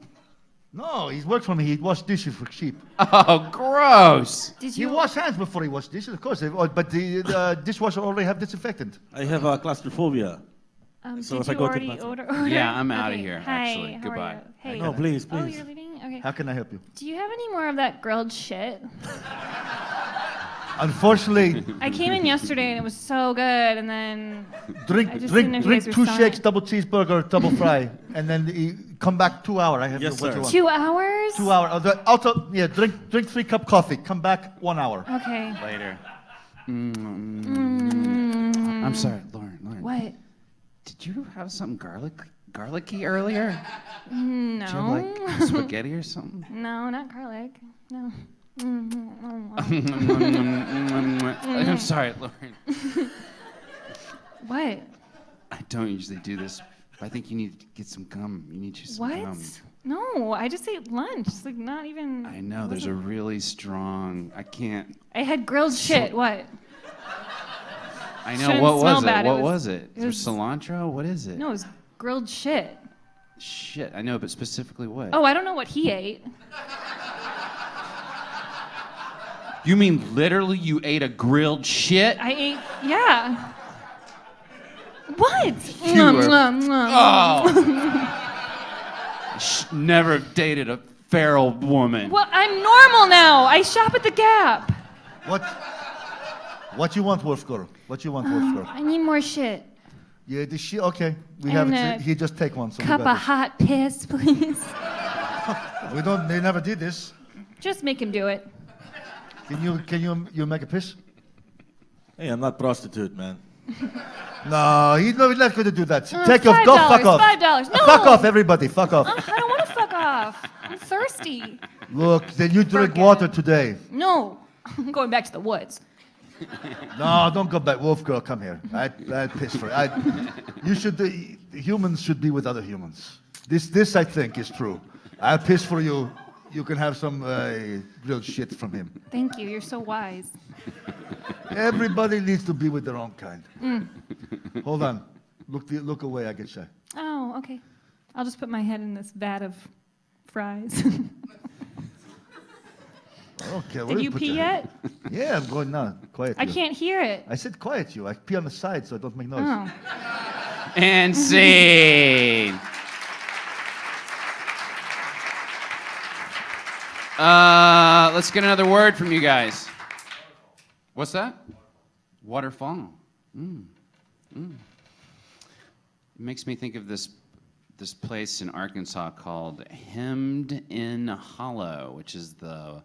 Speaker 3: No, he's worked for me. He washed dishes for cheap.
Speaker 2: Oh, gross.
Speaker 6: Did
Speaker 3: He
Speaker 6: you?
Speaker 3: washed hands before he washed dishes, of course. But the dishwasher already have disinfectant.
Speaker 5: I have claustrophobia. So
Speaker 6: did
Speaker 5: if I
Speaker 6: you
Speaker 5: go to the
Speaker 6: already
Speaker 5: bathroom-
Speaker 6: order?
Speaker 2: Yeah, I'm outta
Speaker 6: Okay.
Speaker 2: here,
Speaker 6: Hi,
Speaker 2: actually.
Speaker 6: how are
Speaker 2: Goodbye.
Speaker 6: you? Hey.
Speaker 5: No, please,
Speaker 6: Oh,
Speaker 5: please.
Speaker 6: you're leaving? Okay.
Speaker 3: How can I help you?
Speaker 6: Do you have any more of that grilled shit?
Speaker 3: Unfortunately,
Speaker 6: I came in yesterday and it was so good, and then
Speaker 3: drink
Speaker 6: I just didn't know if you guys were
Speaker 3: 2
Speaker 6: selling
Speaker 3: shakes,
Speaker 6: it.
Speaker 3: double cheeseburger, double fry, and then come back 2 hours. I have
Speaker 5: Yes,
Speaker 3: what
Speaker 5: sir.
Speaker 3: you want.
Speaker 6: 2 hours?
Speaker 3: 2 hours. Also, yeah, drink 3 cup coffee. Come back 1 hour.
Speaker 6: Okay.
Speaker 2: Later.
Speaker 6: Mm.
Speaker 2: I'm sorry, Lauren.
Speaker 6: What?
Speaker 2: Did you have something garlicky earlier?
Speaker 6: No.
Speaker 2: Did you have like spaghetti or something?
Speaker 6: No, not garlic. No.
Speaker 2: I'm sorry, Lauren.
Speaker 6: What?
Speaker 2: I don't usually do this. But I think you need to get some gum. You need some
Speaker 6: What?
Speaker 2: gum.
Speaker 6: No, I just ate lunch. It's like not even.
Speaker 2: I know, there's a really strong, I can't.
Speaker 6: I had grilled shit. What?
Speaker 2: I know,
Speaker 6: Shouldn't
Speaker 2: what
Speaker 6: smell
Speaker 2: was it?
Speaker 6: bad. It
Speaker 2: What
Speaker 6: was-
Speaker 2: was it?
Speaker 6: it
Speaker 2: Is there
Speaker 6: was-
Speaker 2: cilantro? What is it?
Speaker 6: No, it was grilled shit.
Speaker 2: Shit, I know, but specifically what?
Speaker 6: Oh, I don't know what he ate.
Speaker 2: You mean literally you ate a grilled shit?
Speaker 6: I ate. Yeah. What?
Speaker 2: You are-
Speaker 6: Oh.
Speaker 2: Never dated a feral woman.
Speaker 6: Well, I'm normal now. I shop at the Gap.
Speaker 3: What you want, Wolfgirl? What you want, Wolfgirl?
Speaker 6: I need more shit.
Speaker 3: Yeah, the shit. Okay, we
Speaker 6: And
Speaker 3: have it.
Speaker 6: a
Speaker 3: He just take one. So we
Speaker 6: Cup
Speaker 3: got
Speaker 6: of hot piss, please.
Speaker 3: this. We don't. They never did this.
Speaker 6: Just make him do it.
Speaker 3: Can you make a piss?
Speaker 5: Hey, I'm not prostitute, man.
Speaker 3: No, he's not going to do that.
Speaker 6: $5,
Speaker 3: Take off. Go fuck off.
Speaker 6: $5. No.
Speaker 3: Fuck off, everybody. Fuck off.
Speaker 6: I don't want to fuck off. I'm thirsty.
Speaker 3: Look, then you drink
Speaker 6: Forget
Speaker 3: water
Speaker 6: it.
Speaker 3: today.
Speaker 6: No. I'm going back to the woods.
Speaker 3: No, don't go back. Wolfgirl, come here. I'd piss for it. You should. Humans should be with other humans. This I think is true. I'll piss for you. You can have some grilled shit from him.
Speaker 6: Thank you. You're so wise.
Speaker 3: Everybody needs to be with their own kind. Hold on. Look away. I get shy.
Speaker 6: Oh, okay. I'll just put my head in this vat of fries.
Speaker 3: Okay.
Speaker 6: Did you pee yet?
Speaker 3: Yeah, I'm going now. Quiet.
Speaker 6: I
Speaker 3: you.
Speaker 6: can't hear it.
Speaker 3: I said quiet you. I pee on the side so I don't make noise.
Speaker 6: Oh.
Speaker 2: And scene. Let's get another word from you guys. What's that? Waterfall. It makes me think of this place in Arkansas called Hemmed In Hollow, which is the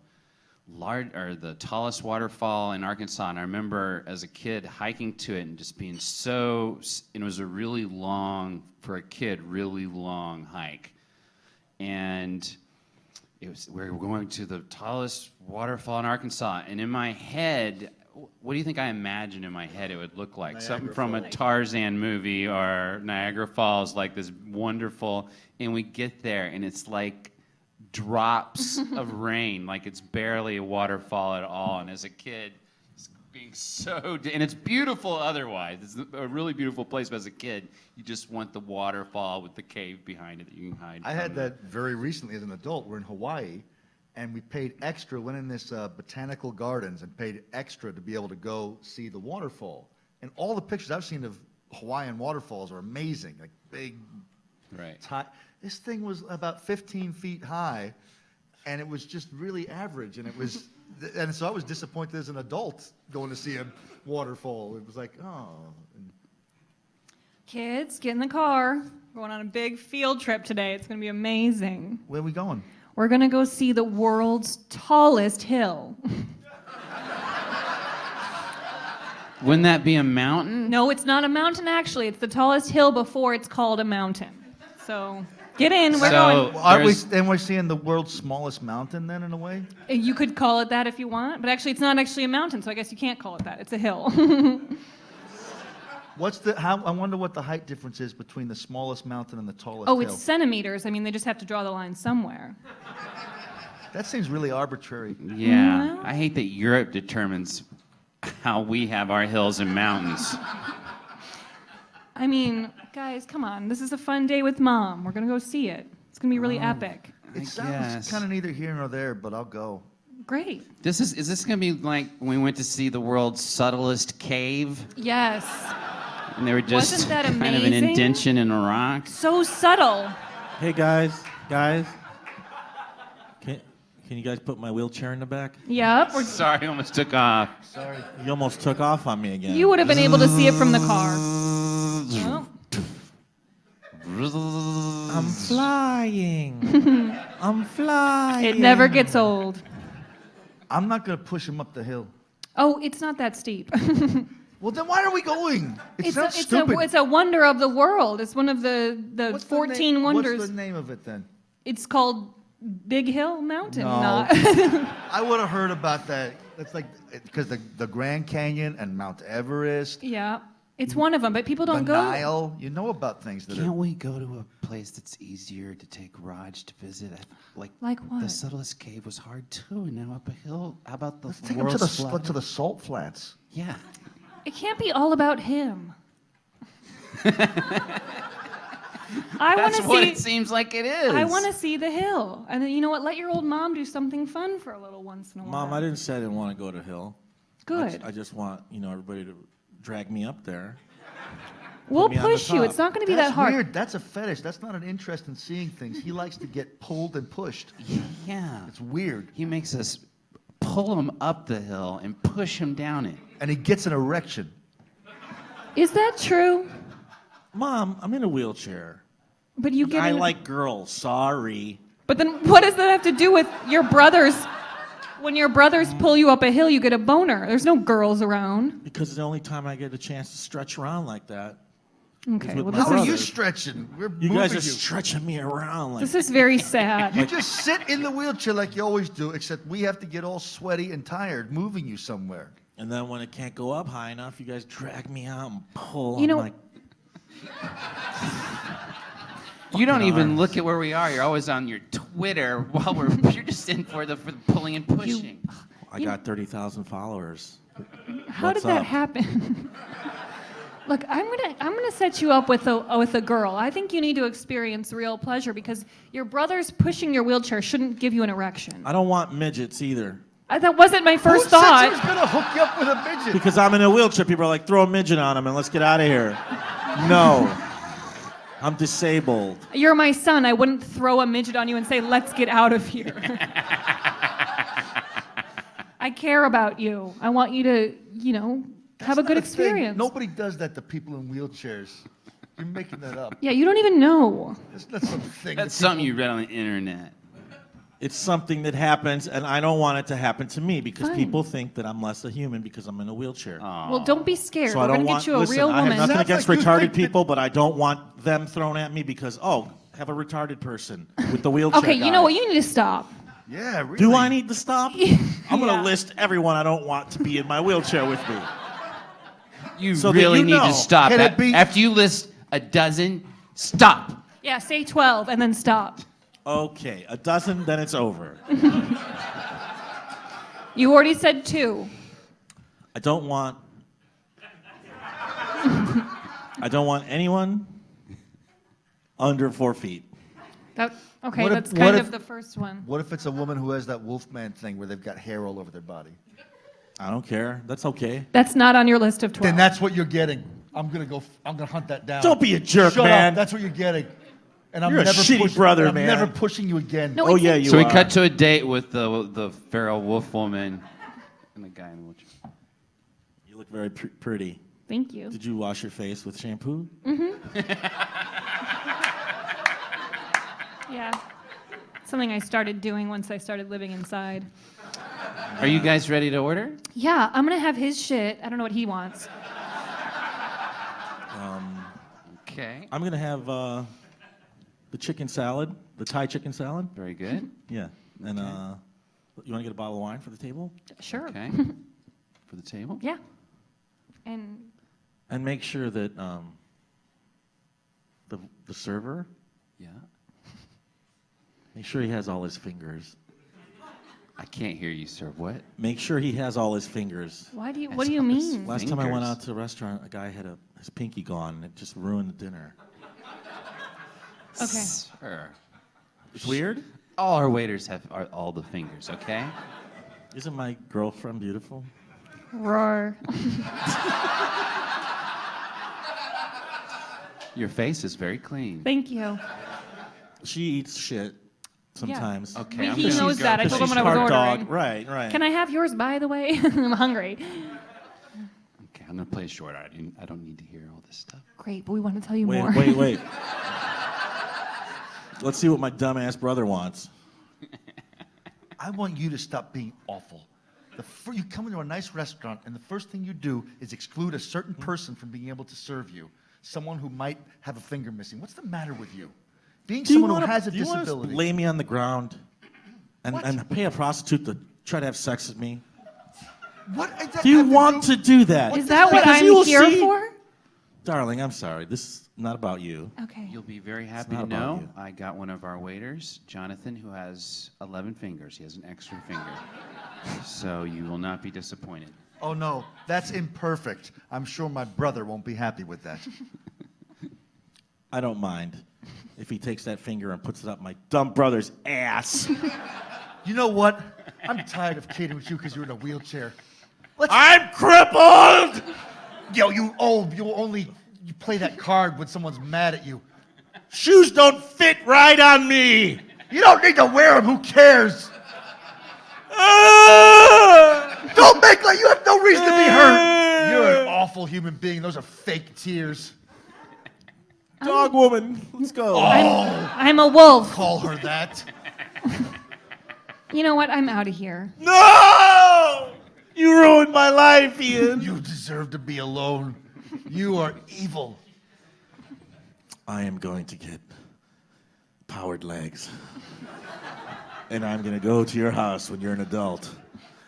Speaker 2: tallest waterfall in Arkansas. And I remember as a kid hiking to it and just being and it was a really long, for a kid, really long hike. And we were going to the tallest waterfall in Arkansas. And in my head, what do you think I imagine in my head it would look like?
Speaker 3: Niagara
Speaker 2: Something from a
Speaker 3: Falls.
Speaker 2: Tarzan movie or Niagara Falls, like this wonderful, and we get there and it's like drops of rain, like it's barely a waterfall at all. And as a kid, it's being and it's beautiful otherwise. It's a really beautiful place, but as a kid, you just want the waterfall with the cave behind it that you can hide
Speaker 3: I
Speaker 2: from.
Speaker 3: had that very recently as an adult. We're in Hawaii, and we paid extra, went in this botanical gardens and paid extra to be able to go see the waterfall. And all the pictures I've seen of Hawaiian waterfalls are amazing, like big,
Speaker 2: Right.
Speaker 3: This thing was about 15 feet high, and it was just really average. And it was, and so I was disappointed as an adult going to see a waterfall. It was like, oh. And
Speaker 6: Kids, get in the car. We're going on a big field trip today. It's going to be amazing.
Speaker 3: where are we going?
Speaker 6: We're going to go see the world's tallest hill.
Speaker 2: Wouldn't that be a mountain?
Speaker 6: No, it's not a mountain, actually. It's the tallest hill before it's called a mountain. So get in. We're
Speaker 2: So-
Speaker 6: going.
Speaker 3: Aren't we,
Speaker 2: There's-
Speaker 3: and we're seeing the world's smallest mountain then, in a way?
Speaker 6: You could call it that if you want, but actually, it's not actually a mountain, so I guess you can't call it that. It's a hill.
Speaker 3: I wonder what the height difference is between the smallest mountain and the tallest
Speaker 6: Oh,
Speaker 3: hill.
Speaker 6: it's centimeters. I mean, they just have to draw the line somewhere.
Speaker 3: That seems really arbitrary.
Speaker 2: Yeah.
Speaker 6: Well-
Speaker 2: I hate that Europe determines how we have our hills and mountains.
Speaker 6: I mean, guys, come on. This is a fun day with Mom. We're going to go see it. It's going to be really epic.
Speaker 3: It sounds
Speaker 2: guess.
Speaker 3: kind of neither here nor there, but I'll go.
Speaker 6: Great.
Speaker 2: Is this gonna be like when we went to see the world's subtlest cave?
Speaker 6: Yes.
Speaker 2: And they were just
Speaker 6: Wasn't that
Speaker 2: kind of an
Speaker 6: amazing?
Speaker 2: indention in a rock.
Speaker 6: So subtle.
Speaker 5: Hey guys, can you guys put my wheelchair in the back?
Speaker 6: Yep.
Speaker 2: Sorry, I almost took off.
Speaker 3: Sorry.
Speaker 5: You almost took off on me again.
Speaker 6: You would have been able to see it from the car. Well,
Speaker 5: I'm flying. I'm flying.
Speaker 6: it never gets old.
Speaker 3: I'm not going to push him up the hill.
Speaker 6: Oh, it's not that steep.
Speaker 3: Well, then why are we going? It
Speaker 6: It's
Speaker 3: sounds
Speaker 6: a,
Speaker 3: stupid.
Speaker 6: it's a wonder of the world. It's one of the
Speaker 3: What's the
Speaker 6: 14
Speaker 3: name-
Speaker 6: wonders.
Speaker 3: What's the name of it then?
Speaker 6: It's called Big Hill Mountain.
Speaker 3: No.
Speaker 6: Not-
Speaker 3: I would have heard about that. It's like, because the Grand Canyon and Mount Everest,
Speaker 6: yeah. It's one of them, but people
Speaker 3: the
Speaker 6: don't go.
Speaker 3: Nile. You know about things that
Speaker 2: Can't
Speaker 3: are.
Speaker 2: we go to a place that's easier to take Raj to visit? Like
Speaker 6: what?
Speaker 2: The subtlest cave was hard too, and now up a hill. How about the
Speaker 3: Let's take him to
Speaker 2: world's flat?
Speaker 3: the salt flats.
Speaker 2: Yeah.
Speaker 6: It can't be all about him. I want
Speaker 2: That's
Speaker 6: to
Speaker 2: what
Speaker 6: see.
Speaker 2: it seems like it is.
Speaker 6: I want to see the hill, and then, you know what? Let your old mom do something fun for a little once in a while.
Speaker 5: Mom, I didn't say I didn't want to go to Hill.
Speaker 6: Good.
Speaker 5: I just want everybody to drag me up there.
Speaker 6: We'll
Speaker 5: me on the
Speaker 6: push you.
Speaker 5: top.
Speaker 6: It's not going to be
Speaker 3: That's
Speaker 6: that hard.
Speaker 3: weird. That's a fetish. That's not an interest in seeing things. He likes to get pulled and pushed.
Speaker 2: Yeah.
Speaker 3: It's weird.
Speaker 2: He makes us pull him up the hill and push him down it.
Speaker 3: And he gets an erection.
Speaker 6: Is that true?
Speaker 5: Mom, I'm in a wheelchair.
Speaker 6: But you get.
Speaker 5: I
Speaker 6: in-
Speaker 5: like girls. Sorry.
Speaker 6: But then, what does that have to do with your brothers? When your brothers pull you up a hill, you get a boner. There's no girls around.
Speaker 5: Because it's the only time I get a chance to stretch around like that.
Speaker 6: Okay.
Speaker 5: with
Speaker 6: Well,
Speaker 5: my
Speaker 6: this
Speaker 3: How are
Speaker 6: is,
Speaker 3: you
Speaker 5: brothers.
Speaker 3: stretching? We're
Speaker 5: You
Speaker 3: moving
Speaker 5: guys are
Speaker 3: you.
Speaker 5: stretching me around like
Speaker 6: this is very sad.
Speaker 3: You just sit in the wheelchair like you always do, except we have to get all sweaty and tired moving you somewhere.
Speaker 5: And then when it can't go up high enough, you guys drag me out and pull.
Speaker 6: You
Speaker 5: I'm
Speaker 6: know-
Speaker 5: like,
Speaker 2: You don't even
Speaker 5: arms.
Speaker 2: look at where we are. You're always on your Twitter while you're just in for the pulling and pushing.
Speaker 5: I got 30,000 followers.
Speaker 6: How
Speaker 5: What's
Speaker 6: did that
Speaker 5: up?
Speaker 6: happen? Look, I'm gonna set you up with a girl. I think you need to experience real pleasure because your brothers pushing your wheelchair shouldn't give you an erection.
Speaker 5: I don't want midgets either.
Speaker 6: That wasn't my first
Speaker 3: Who said
Speaker 6: thought.
Speaker 3: she was gonna hook you up with a midget?
Speaker 5: Because I'm in a wheelchair, people are like, throw a midget on him and let's get out of here. No. I'm disabled.
Speaker 6: You're my son. I wouldn't throw a midget on you and say, "Let's get out of here." I care about you. I want you to, have a
Speaker 3: That's
Speaker 6: good
Speaker 3: not thing.
Speaker 6: experience.
Speaker 3: Nobody does that to people in wheelchairs. You're making that up.
Speaker 6: Yeah, you don't even know.
Speaker 3: That's not something.
Speaker 2: That's something you read on the internet.
Speaker 5: It's something that happens, and I don't want it to happen to me because
Speaker 6: Fine.
Speaker 5: people think that I'm less a human because I'm in a wheelchair.
Speaker 6: Well, don't be scared.
Speaker 5: So
Speaker 6: We're
Speaker 5: I don't
Speaker 6: gonna
Speaker 5: want.
Speaker 6: get you a
Speaker 5: Listen,
Speaker 6: real
Speaker 5: I have
Speaker 6: woman.
Speaker 5: nothing
Speaker 3: Sounds
Speaker 5: against
Speaker 3: like you
Speaker 5: retarded
Speaker 3: think that-
Speaker 5: people, but I don't want them thrown at me because have a retarded person with the wheelchair.
Speaker 6: Okay, you know
Speaker 5: guy.
Speaker 6: what? You need to stop.
Speaker 3: Yeah, really.
Speaker 5: Do I need to stop? I'm going to
Speaker 6: Yeah.
Speaker 5: list everyone I don't want to be in my wheelchair with me.
Speaker 2: You
Speaker 5: So that
Speaker 2: really
Speaker 5: you
Speaker 2: need
Speaker 5: know.
Speaker 2: to stop.
Speaker 3: Can it be-
Speaker 2: After you list a dozen, stop.
Speaker 6: Yeah, say 12 and then stop.
Speaker 5: Okay, a dozen, then it's over.
Speaker 6: You already said 2.
Speaker 5: I don't want anyone under 4 feet.
Speaker 6: Okay,
Speaker 3: What if-
Speaker 6: that's
Speaker 3: what
Speaker 6: kind
Speaker 3: if-
Speaker 6: of the first one.
Speaker 3: What if it's a woman who has that Wolfman thing where they've got hair all over their body?
Speaker 5: I don't care. That's okay.
Speaker 6: That's not on your list of 12.
Speaker 3: Then that's what you're getting. I'm gonna hunt that down.
Speaker 5: Don't be a jerk,
Speaker 3: Shut
Speaker 5: man.
Speaker 3: up. That's what you're getting. And I'm
Speaker 5: You're a
Speaker 3: never
Speaker 5: shitty
Speaker 3: pushing,
Speaker 5: brother,
Speaker 3: I'm
Speaker 5: man.
Speaker 3: never pushing you again.
Speaker 6: No,
Speaker 5: Oh,
Speaker 6: it's
Speaker 5: yeah,
Speaker 6: a-
Speaker 5: you
Speaker 2: So we
Speaker 5: are.
Speaker 2: cut to a date with the feral wolf woman and the guy in the wheelchair.
Speaker 5: You look very pretty.
Speaker 6: Thank you.
Speaker 5: Did you wash your face with shampoo?
Speaker 6: Yeah. Something I started doing once I started living inside.
Speaker 2: Are you guys ready to order?
Speaker 6: Yeah, I'm gonna have his shit. I don't know what he wants.
Speaker 2: Okay.
Speaker 5: I'm going to have the chicken salad, the Thai chicken salad.
Speaker 2: Very good.
Speaker 5: Yeah. And you want to get a bottle of wine for the table?
Speaker 6: Sure.
Speaker 2: Okay. For the table.
Speaker 6: Yeah. And
Speaker 5: And make sure that the server,
Speaker 2: Yeah.
Speaker 5: make sure he has all his fingers.
Speaker 2: I can't hear you, sir. What?
Speaker 5: Make sure he has all his fingers.
Speaker 6: what do you
Speaker 2: That's
Speaker 6: mean?
Speaker 2: obvious.
Speaker 5: Last time I went
Speaker 2: Fingers.
Speaker 5: out to a restaurant, a guy had his pinky gone, and it just ruined the dinner.
Speaker 6: Okay.
Speaker 2: Sir.
Speaker 5: It's weird.
Speaker 2: All our waiters have all the fingers, okay?
Speaker 5: Isn't my girlfriend beautiful?
Speaker 6: Roar.
Speaker 2: Your face is very clean.
Speaker 6: Thank you.
Speaker 5: She eats shit sometimes.
Speaker 2: Okay, I'm
Speaker 6: He
Speaker 2: gonna
Speaker 6: knows
Speaker 2: go
Speaker 6: that. I
Speaker 2: for
Speaker 6: told him
Speaker 5: She's
Speaker 6: when I was
Speaker 5: part
Speaker 6: ordering.
Speaker 5: dog. Right, right.
Speaker 6: Can I have yours, by the way? I'm hungry.
Speaker 2: Okay, I'm gonna play it short. I don't need to hear all this stuff.
Speaker 6: Great, but we want to tell you
Speaker 5: Wait,
Speaker 6: more.
Speaker 5: wait. Let's see what my dumbass brother wants.
Speaker 3: I want you to stop being awful. You come into a nice restaurant, and the first thing you do is exclude a certain person from being able to serve you. Someone who might have a finger missing. What's the matter with you? Being someone who has a
Speaker 5: do you wanna
Speaker 3: disability.
Speaker 5: lay me on the ground and,
Speaker 3: What?
Speaker 5: and pay a prostitute to try to have sex with me?
Speaker 3: What does that
Speaker 5: Do you
Speaker 3: have to
Speaker 5: want
Speaker 3: do-
Speaker 5: to do that?
Speaker 6: Is that what
Speaker 5: Because
Speaker 6: I'm
Speaker 5: you will
Speaker 6: here
Speaker 5: see-
Speaker 6: for?
Speaker 5: Darling, I'm sorry. This is not about you.
Speaker 6: Okay.
Speaker 2: You'll be very happy
Speaker 5: not
Speaker 2: to
Speaker 5: about
Speaker 2: know
Speaker 5: you.
Speaker 2: I got one of our waiters, Jonathan, who has 11 fingers. He has an extra finger. So you will not be disappointed.
Speaker 3: Oh no, that's imperfect. I'm sure my brother won't be happy with that.
Speaker 5: I don't mind if he takes that finger and puts it up my dumb brother's ass.
Speaker 3: You know what? I'm tired of kidding with you because you're in a wheelchair.
Speaker 5: I'm crippled!
Speaker 3: Yo, you play that card when someone's mad at you.
Speaker 5: Shoes don't fit right on me!
Speaker 3: You don't need to wear them. Who cares?
Speaker 5: Ah!
Speaker 3: Don't make like you have no reason to be hurt. You're an awful human being. Those are fake tears.
Speaker 5: Dog woman, let's go.
Speaker 6: I'm a wolf.
Speaker 3: Call her that.
Speaker 6: You know what? I'm out of here.
Speaker 5: No! You ruined my life, Ian.
Speaker 3: You deserve to be alone. You are evil.
Speaker 5: I am going to get powered legs. And I'm going to go to your house when you're an adult.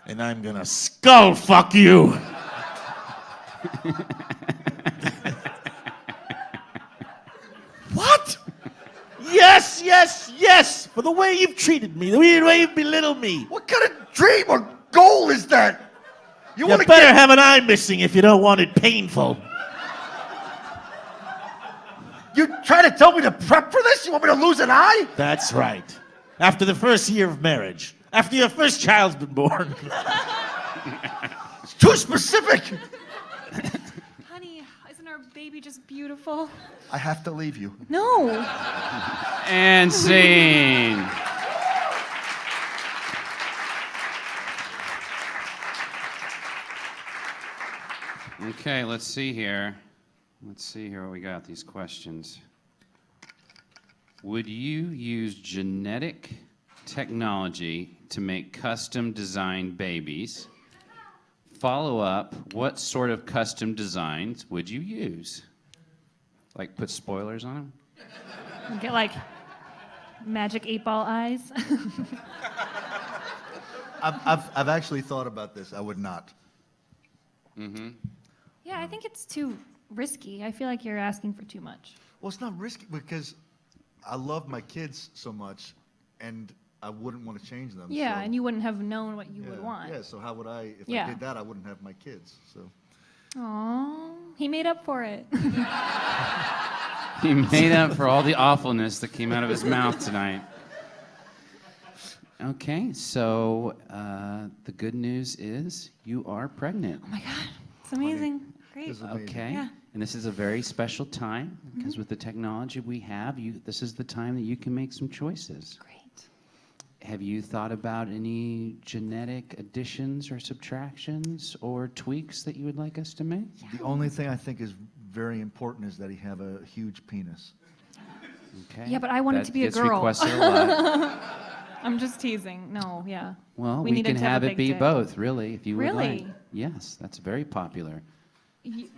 Speaker 5: And I'm going to skull fuck you. What? Yes, yes, yes. For the way you've treated me, the way you've belittled me.
Speaker 3: What kind of dream or goal is that?
Speaker 5: You
Speaker 3: want to
Speaker 5: better have an eye missing if you don't want it painful.
Speaker 3: You trying to tell me to prep for this? You want me to lose an eye?
Speaker 5: That's right. After the first year of marriage, after your first child's been born.
Speaker 3: It's too specific.
Speaker 6: Honey, isn't our baby just beautiful?
Speaker 3: I have to leave you.
Speaker 6: No.
Speaker 2: And scene. Okay, let's see here. Let's see here what we got, these questions. Would you use genetic technology to make custom designed babies? Follow up, what sort of custom designs would you use? Like put spoilers on them?
Speaker 6: Get like magic 8-ball eyes.
Speaker 3: I've actually thought about this. I would not.
Speaker 6: Yeah, I think it's too risky. I feel like you're asking for too much.
Speaker 3: Well, it's not risky because I love my kids so much, and I wouldn't want to change them.
Speaker 6: Yeah,
Speaker 3: so,
Speaker 6: and you wouldn't have known what you
Speaker 3: yeah,
Speaker 6: would want.
Speaker 3: Yeah, so how would I, if
Speaker 6: Yeah.
Speaker 3: I did that, I wouldn't have my kids. So
Speaker 6: Aww, he made up for it.
Speaker 2: He made up for all the awfulness that came out of his mouth tonight. Okay, so the good news is you are pregnant.
Speaker 6: Oh my God, it's amazing. Great.
Speaker 3: this is amazing.
Speaker 2: Okay.
Speaker 6: Yeah.
Speaker 2: And this is a very special time because with the technology we have, this is the time that you can make some choices.
Speaker 6: Great.
Speaker 2: Have you thought about any genetic additions or subtractions or tweaks that you would like us to make?
Speaker 3: The only thing I think is very important is that he have a huge penis.
Speaker 2: Okay.
Speaker 6: Yeah, but I want it
Speaker 2: That
Speaker 6: to be a
Speaker 2: gets
Speaker 6: girl.
Speaker 2: requested a lot.
Speaker 6: I'm just teasing. No, yeah.
Speaker 2: Well,
Speaker 6: We
Speaker 2: we
Speaker 6: need
Speaker 2: can
Speaker 6: it to have
Speaker 2: have
Speaker 6: a
Speaker 2: it
Speaker 6: big
Speaker 2: be
Speaker 6: dick.
Speaker 2: both, really, if you would
Speaker 6: Really?
Speaker 2: like. Yes, that's very popular.
Speaker 6: Y-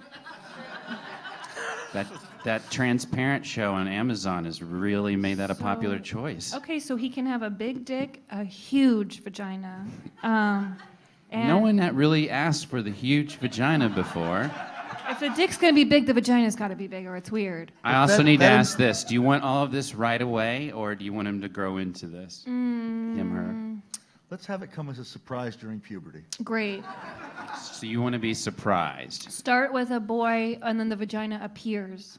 Speaker 2: That transparent show on Amazon has really made that a popular
Speaker 6: So-
Speaker 2: choice.
Speaker 6: Okay, so he can have a big dick, a huge vagina. And
Speaker 2: No one that really asked for the huge vagina before.
Speaker 6: if the dick's gonna be big, the vagina's gotta be big, or it's weird.
Speaker 2: I also
Speaker 3: that-
Speaker 2: need to
Speaker 3: that-
Speaker 2: ask this. Do you want all of this right away, or do you want him to grow into this? Him, her.
Speaker 3: Let's have it come as a surprise during puberty.
Speaker 6: Great.
Speaker 2: So you want to be surprised.
Speaker 6: Start with a boy, and then the vagina appears.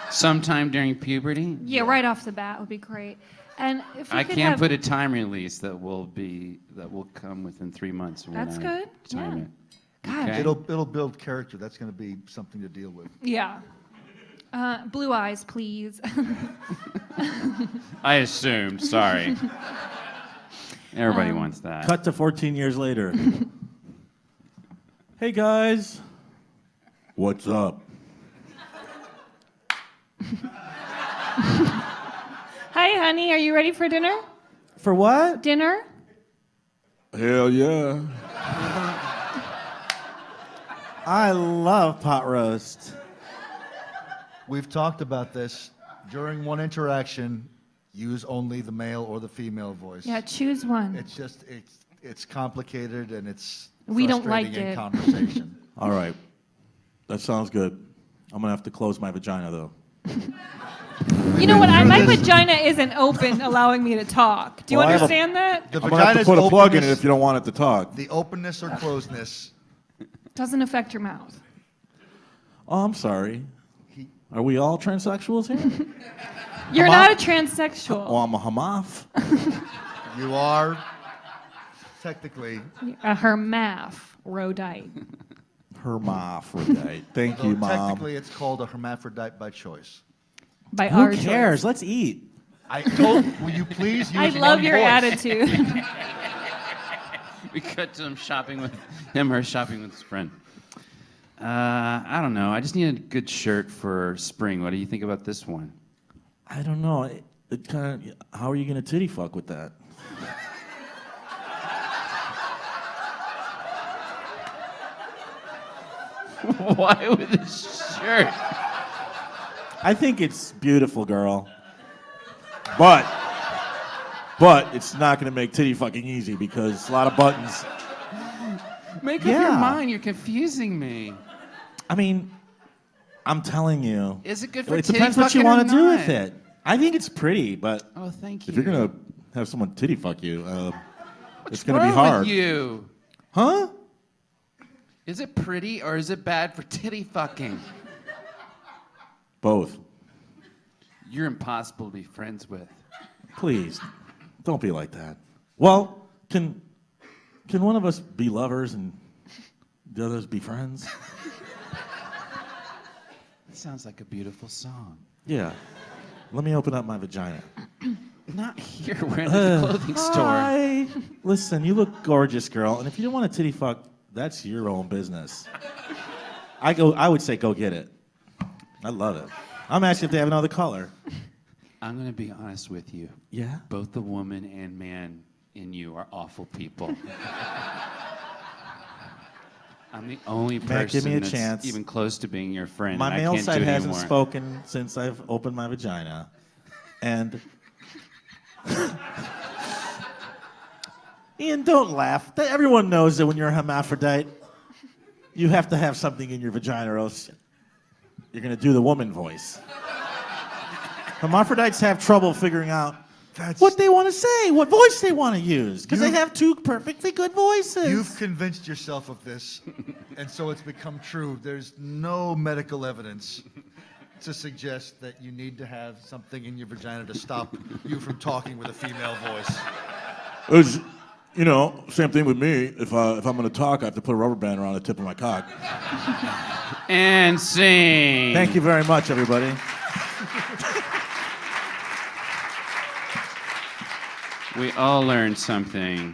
Speaker 2: Sometime during puberty?
Speaker 6: Yeah, right off the bat would be great. And if you
Speaker 2: I
Speaker 6: could
Speaker 2: can't
Speaker 6: have,
Speaker 2: put a time release that will come within 3 months. When
Speaker 6: That's
Speaker 2: I
Speaker 6: good,
Speaker 2: Time
Speaker 6: yeah.
Speaker 2: it.
Speaker 6: God,
Speaker 2: Okay.
Speaker 3: It'll build character. That's going to be something to deal with.
Speaker 6: yeah. Blue eyes, please.
Speaker 2: I assumed. Sorry. Everybody wants that.
Speaker 5: Cut to 14 years later. Hey guys, what's up?
Speaker 6: Hi, honey. Are you ready for dinner?
Speaker 5: For what?
Speaker 6: Dinner?
Speaker 5: Hell yeah. I love pot roast.
Speaker 3: We've talked about this. During one interaction, use only the male or the female voice.
Speaker 6: Yeah, choose one.
Speaker 3: It's just it's complicated and it's
Speaker 6: We don't like
Speaker 3: frustrating in
Speaker 6: it.
Speaker 3: conversation.
Speaker 5: All right, that sounds good. I'm gonna have to close my vagina though.
Speaker 6: You know what? My vagina isn't open, allowing me to talk. Do you
Speaker 5: Well, I have a-
Speaker 6: understand that?
Speaker 3: The
Speaker 5: I'm gonna have to
Speaker 3: vagina's
Speaker 5: put a plug in it
Speaker 3: openness-
Speaker 5: if you don't want it to talk.
Speaker 3: The openness or closeness.
Speaker 6: Doesn't affect your mouth.
Speaker 5: Oh, I'm sorry. Are we all transsexuals here?
Speaker 6: You're
Speaker 5: Hama-
Speaker 6: not a transsexual.
Speaker 5: Oh, I'm a hamaf.
Speaker 3: You are technically.
Speaker 6: A hermaphrodite.
Speaker 5: Hermaphrodite. Thank you,
Speaker 3: Though
Speaker 5: Mom.
Speaker 3: technically, it's called a hermaphrodite by choice.
Speaker 6: By
Speaker 5: Who
Speaker 6: our
Speaker 5: cares?
Speaker 6: choice.
Speaker 5: Let's eat.
Speaker 3: I told. Will you please use
Speaker 6: I
Speaker 3: one
Speaker 6: love your
Speaker 3: voice?
Speaker 6: attitude.
Speaker 2: We cut to her shopping with his friend. I don't know. I just need a good shirt for spring. What do you think about this one?
Speaker 5: I don't know. It kind of. How are you gonna titty fuck with that?
Speaker 2: Why with this shirt?
Speaker 5: I think it's beautiful, girl. But it's not gonna make titty fucking easy because a lot of buttons.
Speaker 2: Make up
Speaker 5: Yeah.
Speaker 2: your mind. You're confusing me.
Speaker 5: I mean, I'm telling you.
Speaker 2: Is it good for
Speaker 5: It
Speaker 2: titty
Speaker 5: depends what you
Speaker 2: fucking or
Speaker 5: want to do with
Speaker 2: not?
Speaker 5: it. I think it's pretty, but
Speaker 2: Oh, thank you.
Speaker 5: if you're gonna have someone titty fuck you,
Speaker 2: What's
Speaker 5: it's gonna be
Speaker 2: wrong
Speaker 5: hard.
Speaker 2: with you?
Speaker 5: Huh?
Speaker 2: Is it pretty or is it bad for titty fucking?
Speaker 5: Both.
Speaker 2: You're impossible to be friends with.
Speaker 5: Please, don't be like that. Well, can one of us be lovers and the others be friends?
Speaker 2: It sounds like a beautiful song.
Speaker 5: Yeah. Let me open up my vagina.
Speaker 2: Not here. We're in the clothing store.
Speaker 5: Hi. Listen, you look gorgeous, girl. And if you don't want a titty fuck, that's your own business. I would say go get it. I love it. I'm asking if they have another color.
Speaker 2: I'm going to be honest with you.
Speaker 5: Yeah?
Speaker 2: Both the woman and man in you are awful people. I'm the only person
Speaker 5: Matt, give me a
Speaker 2: that's
Speaker 5: chance.
Speaker 2: even close to being your friend.
Speaker 5: My
Speaker 2: and I
Speaker 5: male
Speaker 2: can't
Speaker 5: side
Speaker 2: do
Speaker 5: hasn't
Speaker 2: anymore.
Speaker 5: spoken since I've opened my vagina. And Ian, don't laugh. Everyone knows that when you're a hermaphrodite, you have to have something in your vagina or else you're going to do the woman voice. Hermaphrodites have trouble figuring out what they want to say, what voice they want to use, because they have two perfectly good voices.
Speaker 3: You've convinced yourself of this, and so it's become true. There's no medical evidence to suggest that you need to have something in your vagina to stop you from talking with a female voice.
Speaker 5: You know, same thing with me. If I'm going to talk, I have to put a rubber band around the tip of my cock.
Speaker 2: And sing.
Speaker 5: Thank you very much, everybody.
Speaker 2: We all learned something.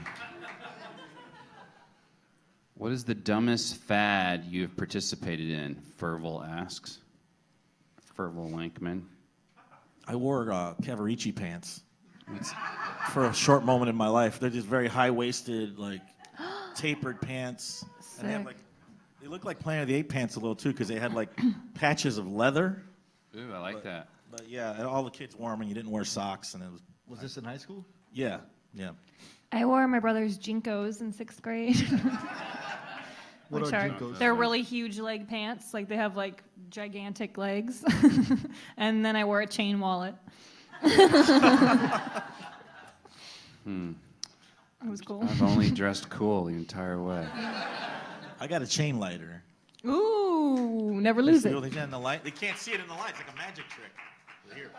Speaker 2: What is the dumbest fad you've participated in? Ferval asks. Ferval Lankman.
Speaker 5: I wore Cavarici pants for a short moment in my life. They're just very high-waisted, like tapered pants. And they have they look like Planet of the Apes pants a little too, because they had like patches of leather.
Speaker 2: Ooh, I like that.
Speaker 5: But yeah, and all the kids wore them, and you didn't wear socks, and it was.
Speaker 3: Was this in high school?
Speaker 5: Yeah.
Speaker 6: I wore my brother's Jinkos in 6th grade.
Speaker 3: What
Speaker 6: Which
Speaker 3: are
Speaker 6: are
Speaker 3: Jinkos?
Speaker 6: they're really huge leg pants. Like they have like gigantic legs. And then I wore a chain wallet. It was cool.
Speaker 2: I've only dressed cool the entire way.
Speaker 5: I got a chain lighter.
Speaker 6: Ooh, never lose it.
Speaker 5: They in the light. They can't see it in the light. It's like a magic trick. Here.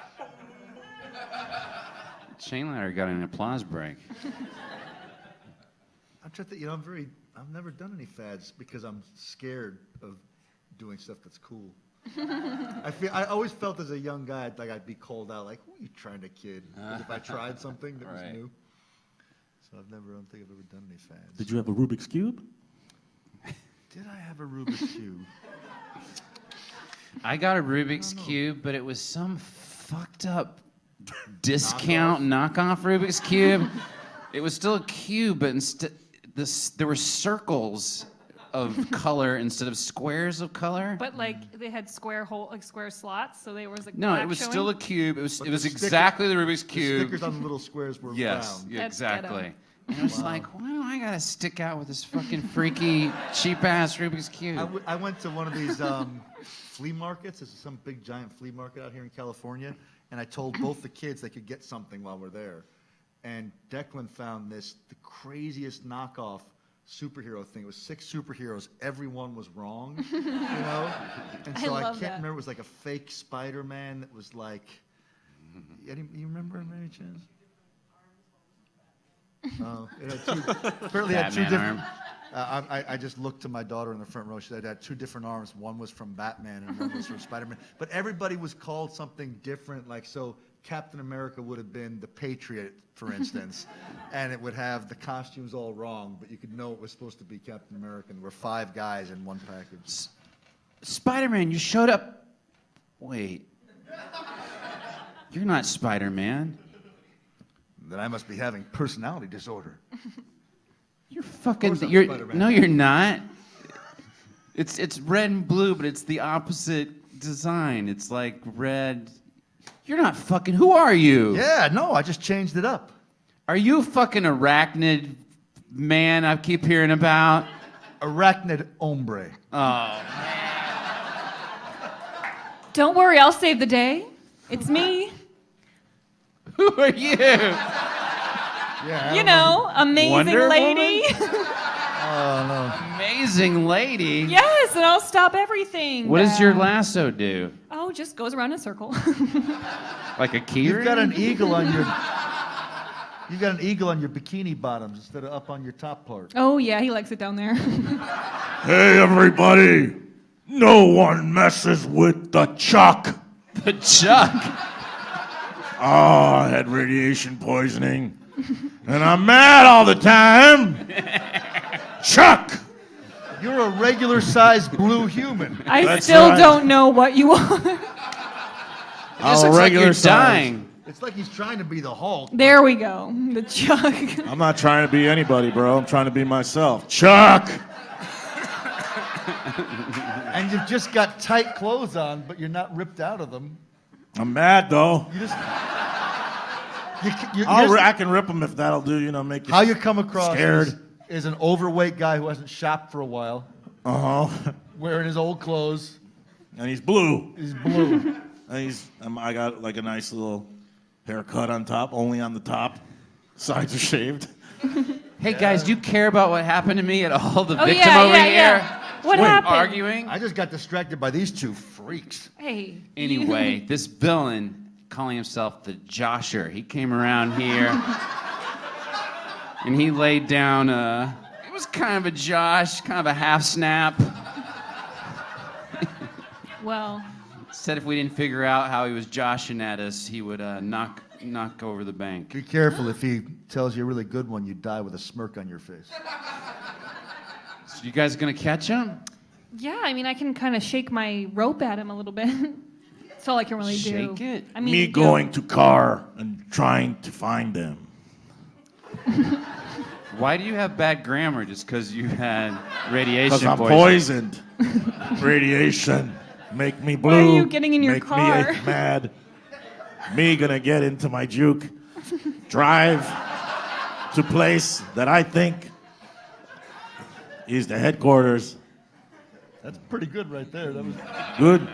Speaker 2: Chain ladder got an applause break.
Speaker 3: I'm trying to think, I've never done any fads because I'm scared of doing stuff that's cool. I always felt as a young guy like I'd be called out, like, who are you trying to kid? If I tried something that was new. So I don't think I've ever done any fads.
Speaker 5: Did you have a Rubik's Cube?
Speaker 3: Did I have a Rubik's Cube?
Speaker 2: I got a Rubik's Cube, but it was some fucked up discount knockoff Rubik's Cube. It was still a cube, but instead there were circles of color instead of squares of color.
Speaker 6: But like they had square slots, so there was like
Speaker 2: No,
Speaker 6: black
Speaker 2: it was
Speaker 6: showing.
Speaker 2: still a cube. It was
Speaker 3: the
Speaker 2: exactly the Rubik's
Speaker 3: The
Speaker 2: Cube.
Speaker 3: stickers on the little squares were
Speaker 2: Yes,
Speaker 3: round.
Speaker 2: yeah,
Speaker 6: That's
Speaker 2: exactly.
Speaker 6: ghetto.
Speaker 2: And I was like, why do I gotta stick out with this fucking freaky, cheap ass Rubik's Cube?
Speaker 3: I went to one of these flea markets. This is some big giant flea market out here in California. And I told both the kids they could get something while we're there. And Declan found the craziest knockoff superhero thing. It was 6 superheroes. Everyone was wrong, you know? And so I
Speaker 6: love
Speaker 3: can't
Speaker 6: that.
Speaker 3: remember. It was like a fake Spider-Man that was like, you remember him by any chance? Oh, it had apparently had two
Speaker 2: Batman
Speaker 3: different. I just looked to my daughter in the front row. She said it had 2 different arms. One was from Batman and one was from Spider-Man. But everybody was called something different. Like, so Captain America would have been the Patriot, for instance. And it would have the costumes all wrong, but you could know it was supposed to be Captain America. And there were 5 guys in one package.
Speaker 2: Spider-Man, you showed up. Wait. You're not Spider-Man.
Speaker 3: Then I must be having personality disorder.
Speaker 2: You're fucking.
Speaker 3: course I'm
Speaker 2: You're
Speaker 3: Spider-Man.
Speaker 2: no, you're not. It's red and blue, but it's the opposite design. It's like red. You're not fucking. Who are you?
Speaker 3: Yeah, no, I just changed it up.
Speaker 2: Are you a fucking arachnid man I keep hearing about?
Speaker 3: Arachnid hombre.
Speaker 2: Oh.
Speaker 6: Don't worry, I'll save the day. It's me.
Speaker 2: Who are you?
Speaker 3: Yeah,
Speaker 6: You know, amazing
Speaker 2: Wonder
Speaker 6: lady.
Speaker 3: Oh, no.
Speaker 2: Amazing lady.
Speaker 6: Yes, and I'll stop everything.
Speaker 2: What does your lasso do?
Speaker 6: Oh, just goes around in a circle.
Speaker 2: Like a key
Speaker 3: You've got
Speaker 2: ring?
Speaker 3: an eagle on your. You got an eagle on your bikini bottoms instead of up on your top part.
Speaker 6: Oh yeah, he likes it down there.
Speaker 5: Hey, everybody. No one messes with the Chuck.
Speaker 2: The Chuck.
Speaker 5: Oh, I had radiation poisoning. And I'm mad all the time. Chuck!
Speaker 3: You're a regular-sized blue human.
Speaker 6: I
Speaker 5: That's
Speaker 6: still
Speaker 5: right.
Speaker 6: don't know what you are.
Speaker 2: This looks like you're dying.
Speaker 3: It's like he's trying to be the Hulk.
Speaker 6: There we go. The Chuck.
Speaker 5: I'm not trying to be anybody, bro. I'm trying to be myself. Chuck!
Speaker 3: And you've just got tight clothes on, but you're not ripped out of them.
Speaker 5: I'm mad, though. I can rip them if that'll do. You know, make you
Speaker 3: How you come across
Speaker 5: scared.
Speaker 3: is an overweight guy who hasn't shopped for a while, wearing his old clothes.
Speaker 5: And he's blue.
Speaker 3: He's blue.
Speaker 5: And I got like a nice little haircut on top, only on the top. Sides are shaved.
Speaker 2: Hey guys, do you care about what happened to me at all? The
Speaker 6: Oh,
Speaker 2: victim
Speaker 6: yeah,
Speaker 2: over
Speaker 6: yeah,
Speaker 2: here.
Speaker 6: yeah. What happened?
Speaker 2: Arguing.
Speaker 3: I just got distracted by these two freaks.
Speaker 6: Hey.
Speaker 2: Anyway, this villain calling himself the Josher. He came around here and he laid down it was kind of a Josh, kind of a half snap.
Speaker 6: Well.
Speaker 2: Said if we didn't figure out how he was joshing at us, he would knock over the bank.
Speaker 3: Be careful. If he tells you a really good one, you die with a smirk on your face.
Speaker 2: So you guys gonna catch him?
Speaker 6: Yeah, I mean, I can kind of shake my rope at him a little bit. That's all I can really do.
Speaker 2: Shake it?
Speaker 6: I mean,
Speaker 5: Me going to car and trying to find them.
Speaker 2: Why do you have bad grammar just because you had radiation
Speaker 5: Because I'm
Speaker 2: poisoning?
Speaker 5: poisoned. Radiation. Make me blue.
Speaker 6: Why are you getting in your
Speaker 5: make
Speaker 6: car?
Speaker 5: me mad. Me gonna get into my juke. Drive to place that I think is the headquarters.
Speaker 3: That's pretty good right there. That was
Speaker 5: Good.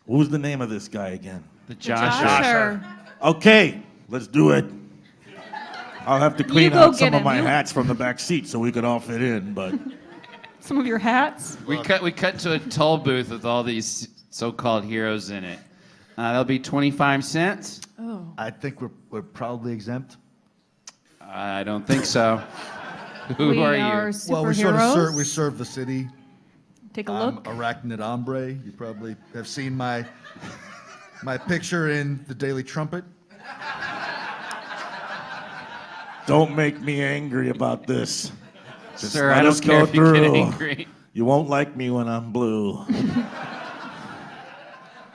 Speaker 5: Who's the name of this guy again?
Speaker 2: The
Speaker 6: Josher.
Speaker 5: Okay, let's do it. I'll have to clean
Speaker 6: go
Speaker 5: out
Speaker 6: get
Speaker 5: some of
Speaker 6: him.
Speaker 5: my
Speaker 6: You-
Speaker 5: hats from the back seat so we could all fit in, but
Speaker 6: Some of your hats.
Speaker 2: We cut to a toll booth with all these so-called heroes in it. That'll be 25 cents.
Speaker 6: Oh.
Speaker 3: I think we're probably exempt.
Speaker 2: I don't think so. Who
Speaker 6: we
Speaker 2: are
Speaker 6: are
Speaker 2: you?
Speaker 6: superheroes.
Speaker 3: Well, we sort of we serve the city.
Speaker 6: Take a look.
Speaker 3: Arachnid Hombre. You probably have seen my picture in the Daily Trumpet.
Speaker 5: don't make me angry about this. Just
Speaker 2: Sir,
Speaker 5: let
Speaker 2: I
Speaker 5: us
Speaker 2: don't care
Speaker 5: go
Speaker 2: if you get
Speaker 5: through.
Speaker 2: angry.
Speaker 5: You won't like me when I'm blue.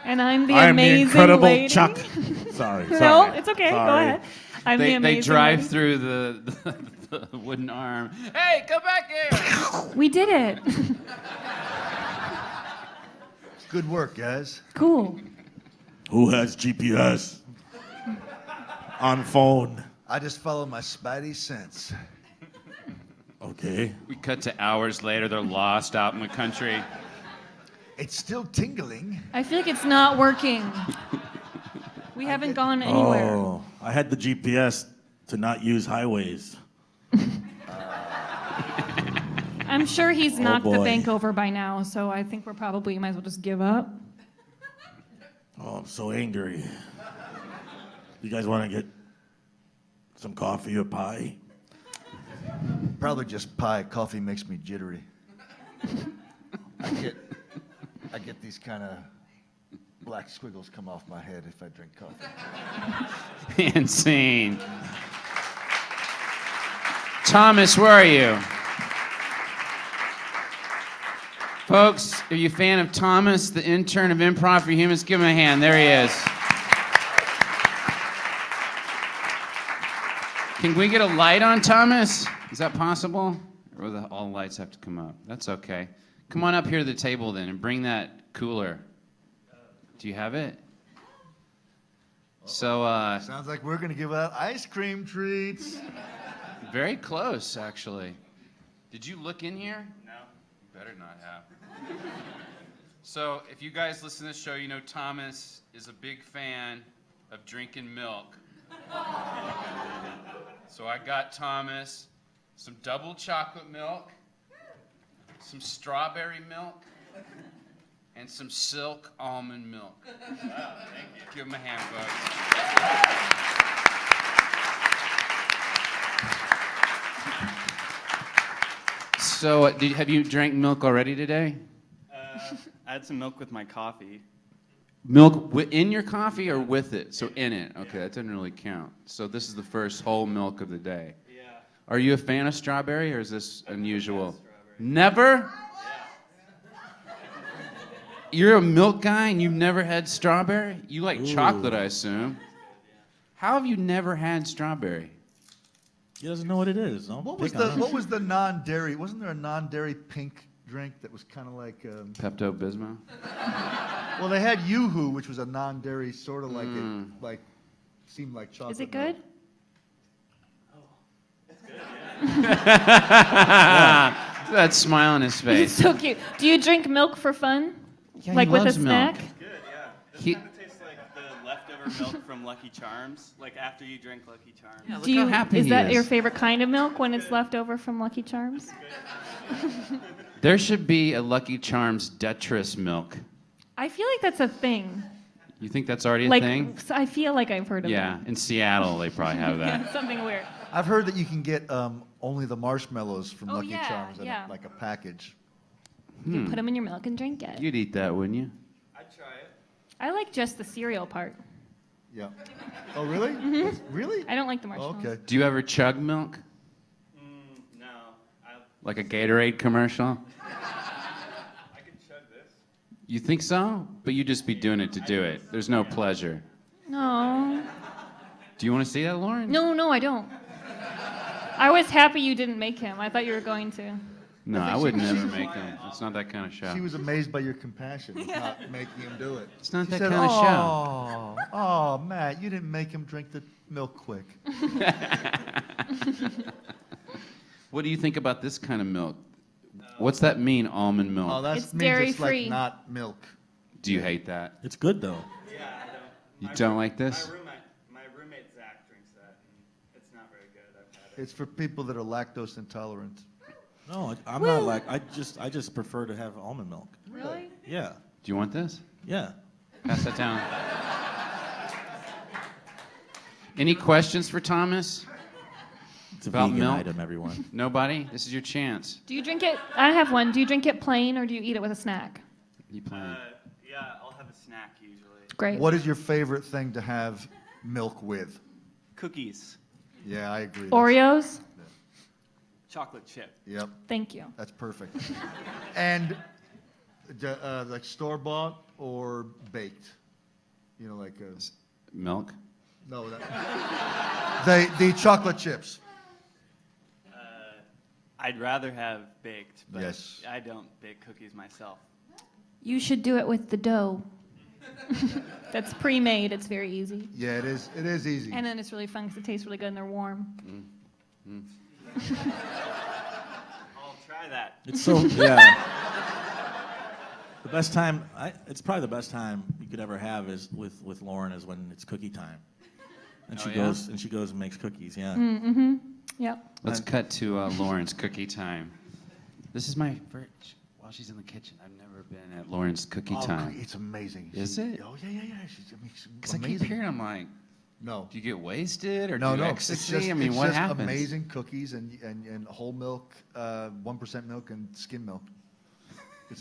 Speaker 6: And I'm the
Speaker 5: I'm the
Speaker 6: amazing
Speaker 5: incredible
Speaker 6: lady.
Speaker 5: Chuck. Sorry.
Speaker 6: No, it's okay. Go
Speaker 5: Sorry.
Speaker 6: ahead. I'm the
Speaker 2: They
Speaker 6: amazing
Speaker 2: drive
Speaker 6: lady.
Speaker 2: through the wooden arm. Hey, come back here!
Speaker 6: We did it.
Speaker 3: Good work, guys.
Speaker 6: Cool.
Speaker 5: Who has GPS? On phone.
Speaker 3: I just follow my spidey sense.
Speaker 5: Okay.
Speaker 2: We cut to hours later. They're lost out in the country.
Speaker 3: It's still tingling.
Speaker 6: I feel like it's not working. We haven't gone anywhere.
Speaker 5: Oh, I had the GPS to not use highways.
Speaker 6: I'm sure he's knocked the
Speaker 5: boy.
Speaker 6: bank over by now, so I think we're probably might as well just give up.
Speaker 5: Oh, I'm so angry. You guys want to get some coffee or pie?
Speaker 3: Probably just pie. Coffee makes me jittery. I get these kind of black squiggles come off my head if I drink coffee.
Speaker 2: Insane. Thomas, where are you? Folks, are you a fan of Thomas, the intern of Improv for Humans? Give him a hand. There he is. Can we get a light on Thomas? Is that possible? Or will all the lights have to come up? That's okay. Come on up here to the table then and bring that cooler. Do you have it? So,
Speaker 3: Sounds like we're gonna give out ice cream treats.
Speaker 2: very close, actually. Did you look in here? No. You better not have. So, if you guys listen to this show, you know Thomas is a big fan of drinking milk. So I got Thomas some double chocolate milk, some strawberry milk, and some silk almond milk. Wow, thank you. Give him a hand, folks. So, have you drank milk already today?
Speaker 1: I had some milk with my coffee.
Speaker 2: Milk in your coffee or with it? So in it. Okay, that doesn't really count. So this is the first whole milk of the day.
Speaker 1: Yeah.
Speaker 2: Are you a fan of strawberry or is this unusual? Never? You're a milk guy and you've never had strawberry? You like chocolate, I assume. How have you never had strawberry?
Speaker 5: He doesn't know what it is. Don't
Speaker 3: What was
Speaker 5: pick on him.
Speaker 3: what was the non-dairy? Wasn't there a non-dairy pink drink that was kind of like?
Speaker 2: Pepto-Bismol?
Speaker 3: Well, they had Yoo-Hoo, which was a non-dairy sort of like like seemed like chocolate.
Speaker 6: Is it good?
Speaker 2: That smile on his
Speaker 6: It's
Speaker 2: face.
Speaker 6: so cute. Do you drink milk for fun?
Speaker 2: Yeah, he
Speaker 6: Like with a
Speaker 2: loves milk.
Speaker 6: snack?
Speaker 1: Good, yeah. It
Speaker 2: He-
Speaker 1: kind of tastes like the leftover milk from Lucky Charms, like after you drink Lucky Charms.
Speaker 2: Yeah, look
Speaker 6: Do you,
Speaker 2: how happy
Speaker 6: is
Speaker 2: he
Speaker 6: that
Speaker 2: is.
Speaker 6: your favorite kind of milk when it's left over from Lucky Charms?
Speaker 2: There should be a Lucky Charms Detrus milk.
Speaker 6: I feel like that's a thing.
Speaker 2: You think that's already a
Speaker 6: Like,
Speaker 2: thing?
Speaker 6: I feel like I've heard of
Speaker 2: Yeah,
Speaker 6: that.
Speaker 2: in Seattle they probably have that.
Speaker 6: Yeah, something weird.
Speaker 3: I've heard that you can get only the marshmallows from
Speaker 6: Oh,
Speaker 3: Lucky
Speaker 6: yeah,
Speaker 3: Charms in
Speaker 6: yeah.
Speaker 3: like a package.
Speaker 6: You put them in your milk and drink it.
Speaker 2: You'd eat that, wouldn't you?
Speaker 1: I'd try it.
Speaker 6: I like just the cereal part.
Speaker 3: Yeah. Oh, really? Really?
Speaker 6: I don't like the marshmallows.
Speaker 3: Okay.
Speaker 2: Do you ever chug milk?
Speaker 1: No,
Speaker 2: Like a Gatorade commercial?
Speaker 1: I could chug this.
Speaker 2: You think so? But you just be doing it to do it. There's no pleasure.
Speaker 6: No.
Speaker 2: Do you want to see that, Lauren?
Speaker 6: No, I don't. I was happy you didn't make him. I thought you were going to.
Speaker 2: No, I would never make them. It's not that kind of show.
Speaker 3: She was amazed by your compassion, of not making him do it.
Speaker 2: It's not
Speaker 3: She
Speaker 2: that
Speaker 3: said,
Speaker 2: kind of show.
Speaker 3: Oh, Matt, you didn't make him drink the milk quick.
Speaker 2: What do you think about this kind of milk? What's that mean, almond milk?
Speaker 3: Oh, that
Speaker 6: It's
Speaker 3: means it's
Speaker 6: dairy-free.
Speaker 3: like not milk.
Speaker 2: Do you hate that?
Speaker 5: It's good though.
Speaker 1: Yeah, I don't.
Speaker 2: You don't like this?
Speaker 1: My roommate Zach drinks that, and it's not very good. I've had it.
Speaker 3: It's for people that are lactose intolerant.
Speaker 5: No, I'm not like I just prefer to have almond milk.
Speaker 6: Really?
Speaker 5: Yeah,
Speaker 2: Do you want this?
Speaker 5: yeah.
Speaker 2: Pass that down. Any questions for Thomas?
Speaker 5: It's a
Speaker 2: About
Speaker 5: vegan
Speaker 2: milk?
Speaker 5: item, everyone.
Speaker 2: Nobody? This is your chance.
Speaker 6: Do you drink it? I have one. Do you drink it plain or do you eat it with a snack?
Speaker 2: You playing?
Speaker 1: Yeah, I'll have a snack usually.
Speaker 6: Great.
Speaker 3: What is your favorite thing to have milk with?
Speaker 1: Cookies,
Speaker 3: Yeah, I agree.
Speaker 6: Oreos?
Speaker 1: chocolate chip.
Speaker 3: Yep,
Speaker 6: Thank you.
Speaker 3: that's perfect. And like store-bought or baked? You know, like
Speaker 2: Milk?
Speaker 3: no, the chocolate chips.
Speaker 1: I'd rather have baked, but
Speaker 3: Yes.
Speaker 1: I don't bake cookies myself.
Speaker 6: You should do it with the dough. That's pre-made. It's very easy.
Speaker 3: Yeah, it is. It is easy.
Speaker 6: And then it's really fun because it tastes really good and they're warm.
Speaker 1: I'll try that.
Speaker 5: It's so yeah. The best time it's probably the best time you could ever have is with Lauren is when it's cookie time, and she
Speaker 2: yeah?
Speaker 5: goes and makes cookies. Yeah.
Speaker 6: Yep.
Speaker 2: Let's cut to Lauren's cookie time. This is my first, while she's in the kitchen, I've never been at Lauren's cookie time.
Speaker 3: It's amazing.
Speaker 2: Is it?
Speaker 3: Oh yeah. She's
Speaker 2: Because I keep
Speaker 3: amazing.
Speaker 2: hearing, I'm like,
Speaker 3: No.
Speaker 2: do you get wasted or
Speaker 3: No,
Speaker 2: do you
Speaker 3: no.
Speaker 2: ecstasy?
Speaker 3: It's just,
Speaker 2: I mean,
Speaker 3: it's
Speaker 2: what
Speaker 3: just
Speaker 2: happens?
Speaker 3: amazing cookies and whole milk, 1% milk and skim milk.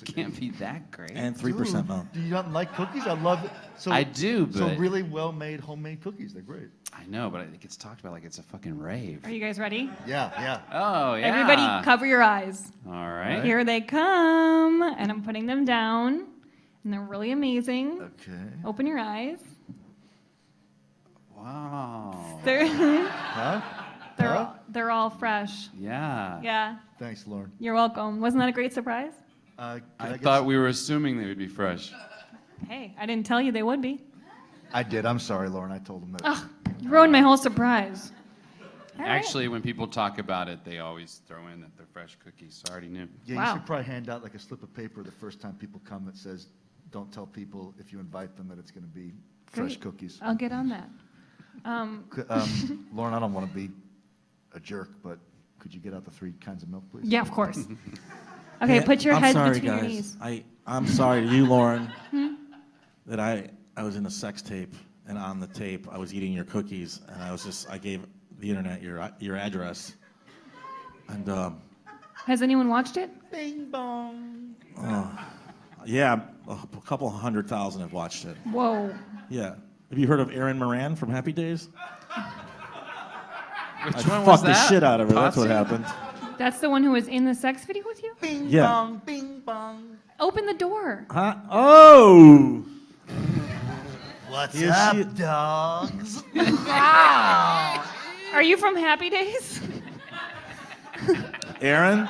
Speaker 2: Can't be that great.
Speaker 5: And 3% milk.
Speaker 3: Do you not like cookies? I love it. So,
Speaker 2: I do,
Speaker 3: So
Speaker 2: but-
Speaker 3: really well-made homemade cookies. They're great.
Speaker 2: I know, but it gets talked about like it's a fucking rave.
Speaker 6: Are you guys ready?
Speaker 3: Yeah.
Speaker 2: Oh, yeah.
Speaker 6: Everybody cover your eyes.
Speaker 2: All right.
Speaker 6: Here they come. And I'm putting them down. And they're really amazing.
Speaker 3: Okay.
Speaker 6: Open your eyes.
Speaker 2: Wow.
Speaker 6: They're,
Speaker 3: Huh?
Speaker 6: they're all fresh.
Speaker 2: Yeah.
Speaker 6: Yeah.
Speaker 3: Thanks, Lauren.
Speaker 6: You're welcome. Wasn't that a great surprise?
Speaker 2: I thought we were assuming they would be fresh.
Speaker 6: Hey, I didn't tell you they would be.
Speaker 3: I did. I'm sorry, Lauren. I told them that.
Speaker 6: Ugh, you ruined my whole surprise. All right.
Speaker 2: Actually, when people talk about it, they always throw in that they're fresh cookies. So I already knew.
Speaker 3: Yeah,
Speaker 6: Wow.
Speaker 3: you should probably hand out like a slip of paper the first time people come that says, "Don't tell people if you invite them that it's going to be fresh
Speaker 6: Great.
Speaker 3: cookies."
Speaker 6: I'll get on that.
Speaker 3: Lauren, I don't want to be a jerk, but could you get out the 3 kinds of milk, please?
Speaker 6: Yeah, of course. Okay,
Speaker 5: Hey,
Speaker 6: put your
Speaker 5: I'm
Speaker 6: head
Speaker 5: sorry,
Speaker 6: between your
Speaker 5: guys.
Speaker 6: knees.
Speaker 5: I'm sorry to you, Lauren, that I was in a sex tape, and on the tape I was eating your cookies, and I gave the internet your address, and
Speaker 6: Has anyone watched it?
Speaker 3: Bing bong.
Speaker 5: yeah, a couple 100,000 have watched it.
Speaker 6: Whoa.
Speaker 5: Yeah. Have you heard of Erin Moran from Happy Days?
Speaker 2: Which
Speaker 5: I
Speaker 2: one was
Speaker 5: fucked the
Speaker 2: that?
Speaker 5: shit out of her. That's what
Speaker 2: Potsy?
Speaker 5: happened.
Speaker 6: That's the one who was in the sex video with you?
Speaker 3: Bing
Speaker 5: Yeah.
Speaker 3: bong, bing bong.
Speaker 6: Open the door.
Speaker 5: Huh? Oh!
Speaker 3: What's
Speaker 5: Here
Speaker 3: up,
Speaker 5: she-
Speaker 3: dogs?
Speaker 6: Are you from Happy Days?
Speaker 5: Erin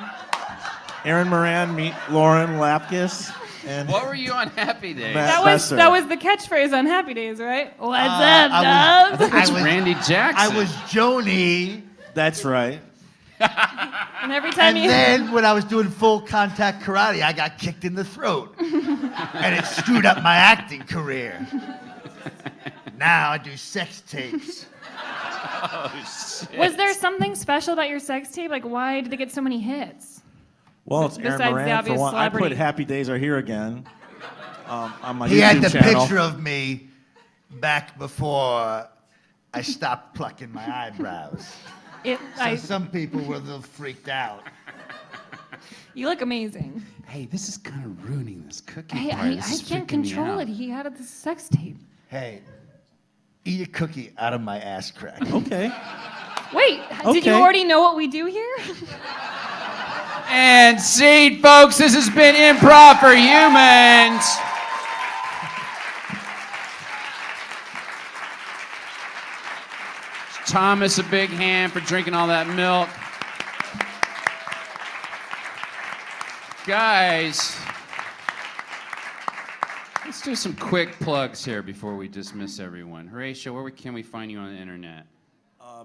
Speaker 5: Moran, meet Lauren Lapkus. And
Speaker 2: What were you on Happy Days?
Speaker 5: Matt-
Speaker 6: That was the catchphrase on Happy Days, right? What's up,
Speaker 3: I
Speaker 6: Dubs?
Speaker 2: That's
Speaker 3: I was-
Speaker 2: Randy Jackson.
Speaker 3: I was Joni,
Speaker 5: That's right.
Speaker 6: And every time
Speaker 3: and
Speaker 6: you
Speaker 3: then when I was doing full contact karate, I got kicked in the throat. And it screwed up my acting career. Now I do sex tapes.
Speaker 2: Oh, shit.
Speaker 6: was there something special about your sex tape? Like, why did it get so many hits?
Speaker 5: Well, it's Aaron
Speaker 6: Besides the
Speaker 5: Moran for
Speaker 6: obvious
Speaker 5: one. I put
Speaker 6: celebrity.
Speaker 5: Happy Days Are Here Again on my
Speaker 3: He
Speaker 5: YouTube
Speaker 3: had the
Speaker 5: channel.
Speaker 3: picture of me back before I stopped plucking my eyebrows. So some people were a little freaked out.
Speaker 6: You look amazing.
Speaker 2: Hey, this is kind of ruining this cookie
Speaker 6: Hey,
Speaker 2: part.
Speaker 6: I
Speaker 2: This is
Speaker 6: can't
Speaker 2: freaking me
Speaker 6: control
Speaker 2: out.
Speaker 6: it. He had the sex tape.
Speaker 3: Hey, eat a cookie out of my ass crack.
Speaker 5: Okay.
Speaker 6: Wait, did you
Speaker 5: Okay.
Speaker 6: already know what we do here?
Speaker 2: And scene, folks, this has been Improv for Humans. Thomas, a big hand for drinking all that milk. Guys, let's do some quick plugs here before we dismiss everyone. Horatio, where can we find you on the internet?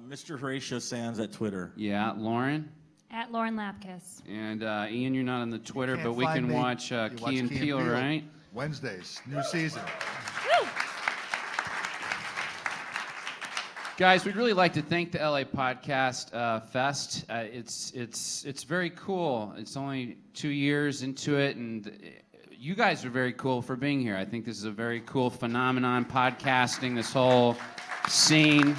Speaker 5: Mr. Horatio Sands at Twitter.
Speaker 2: Yeah, Lauren?
Speaker 6: At Lauren Lapkus.
Speaker 2: And Ian, you're not on the Twitter,
Speaker 3: Can't
Speaker 2: but we
Speaker 3: find
Speaker 2: can
Speaker 3: me.
Speaker 2: watch
Speaker 3: You
Speaker 2: Key and Peele, right?
Speaker 3: Wednesdays, new season.
Speaker 2: Guys, we'd really like to thank the LA Podcast Fest. It's very cool. It's only 2 years into it, and you guys are very cool for being here. I think this is a very cool phenomenon, podcasting, this whole scene.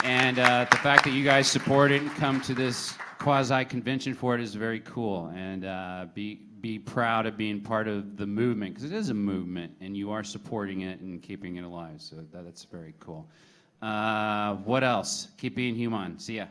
Speaker 2: And the fact that you guys support it and come to this quasi-convention for it is very cool. And be proud of being part of the movement, because it is a movement, and you are supporting it and keeping it alive. So that's very cool. What else? Keep being human. See ya.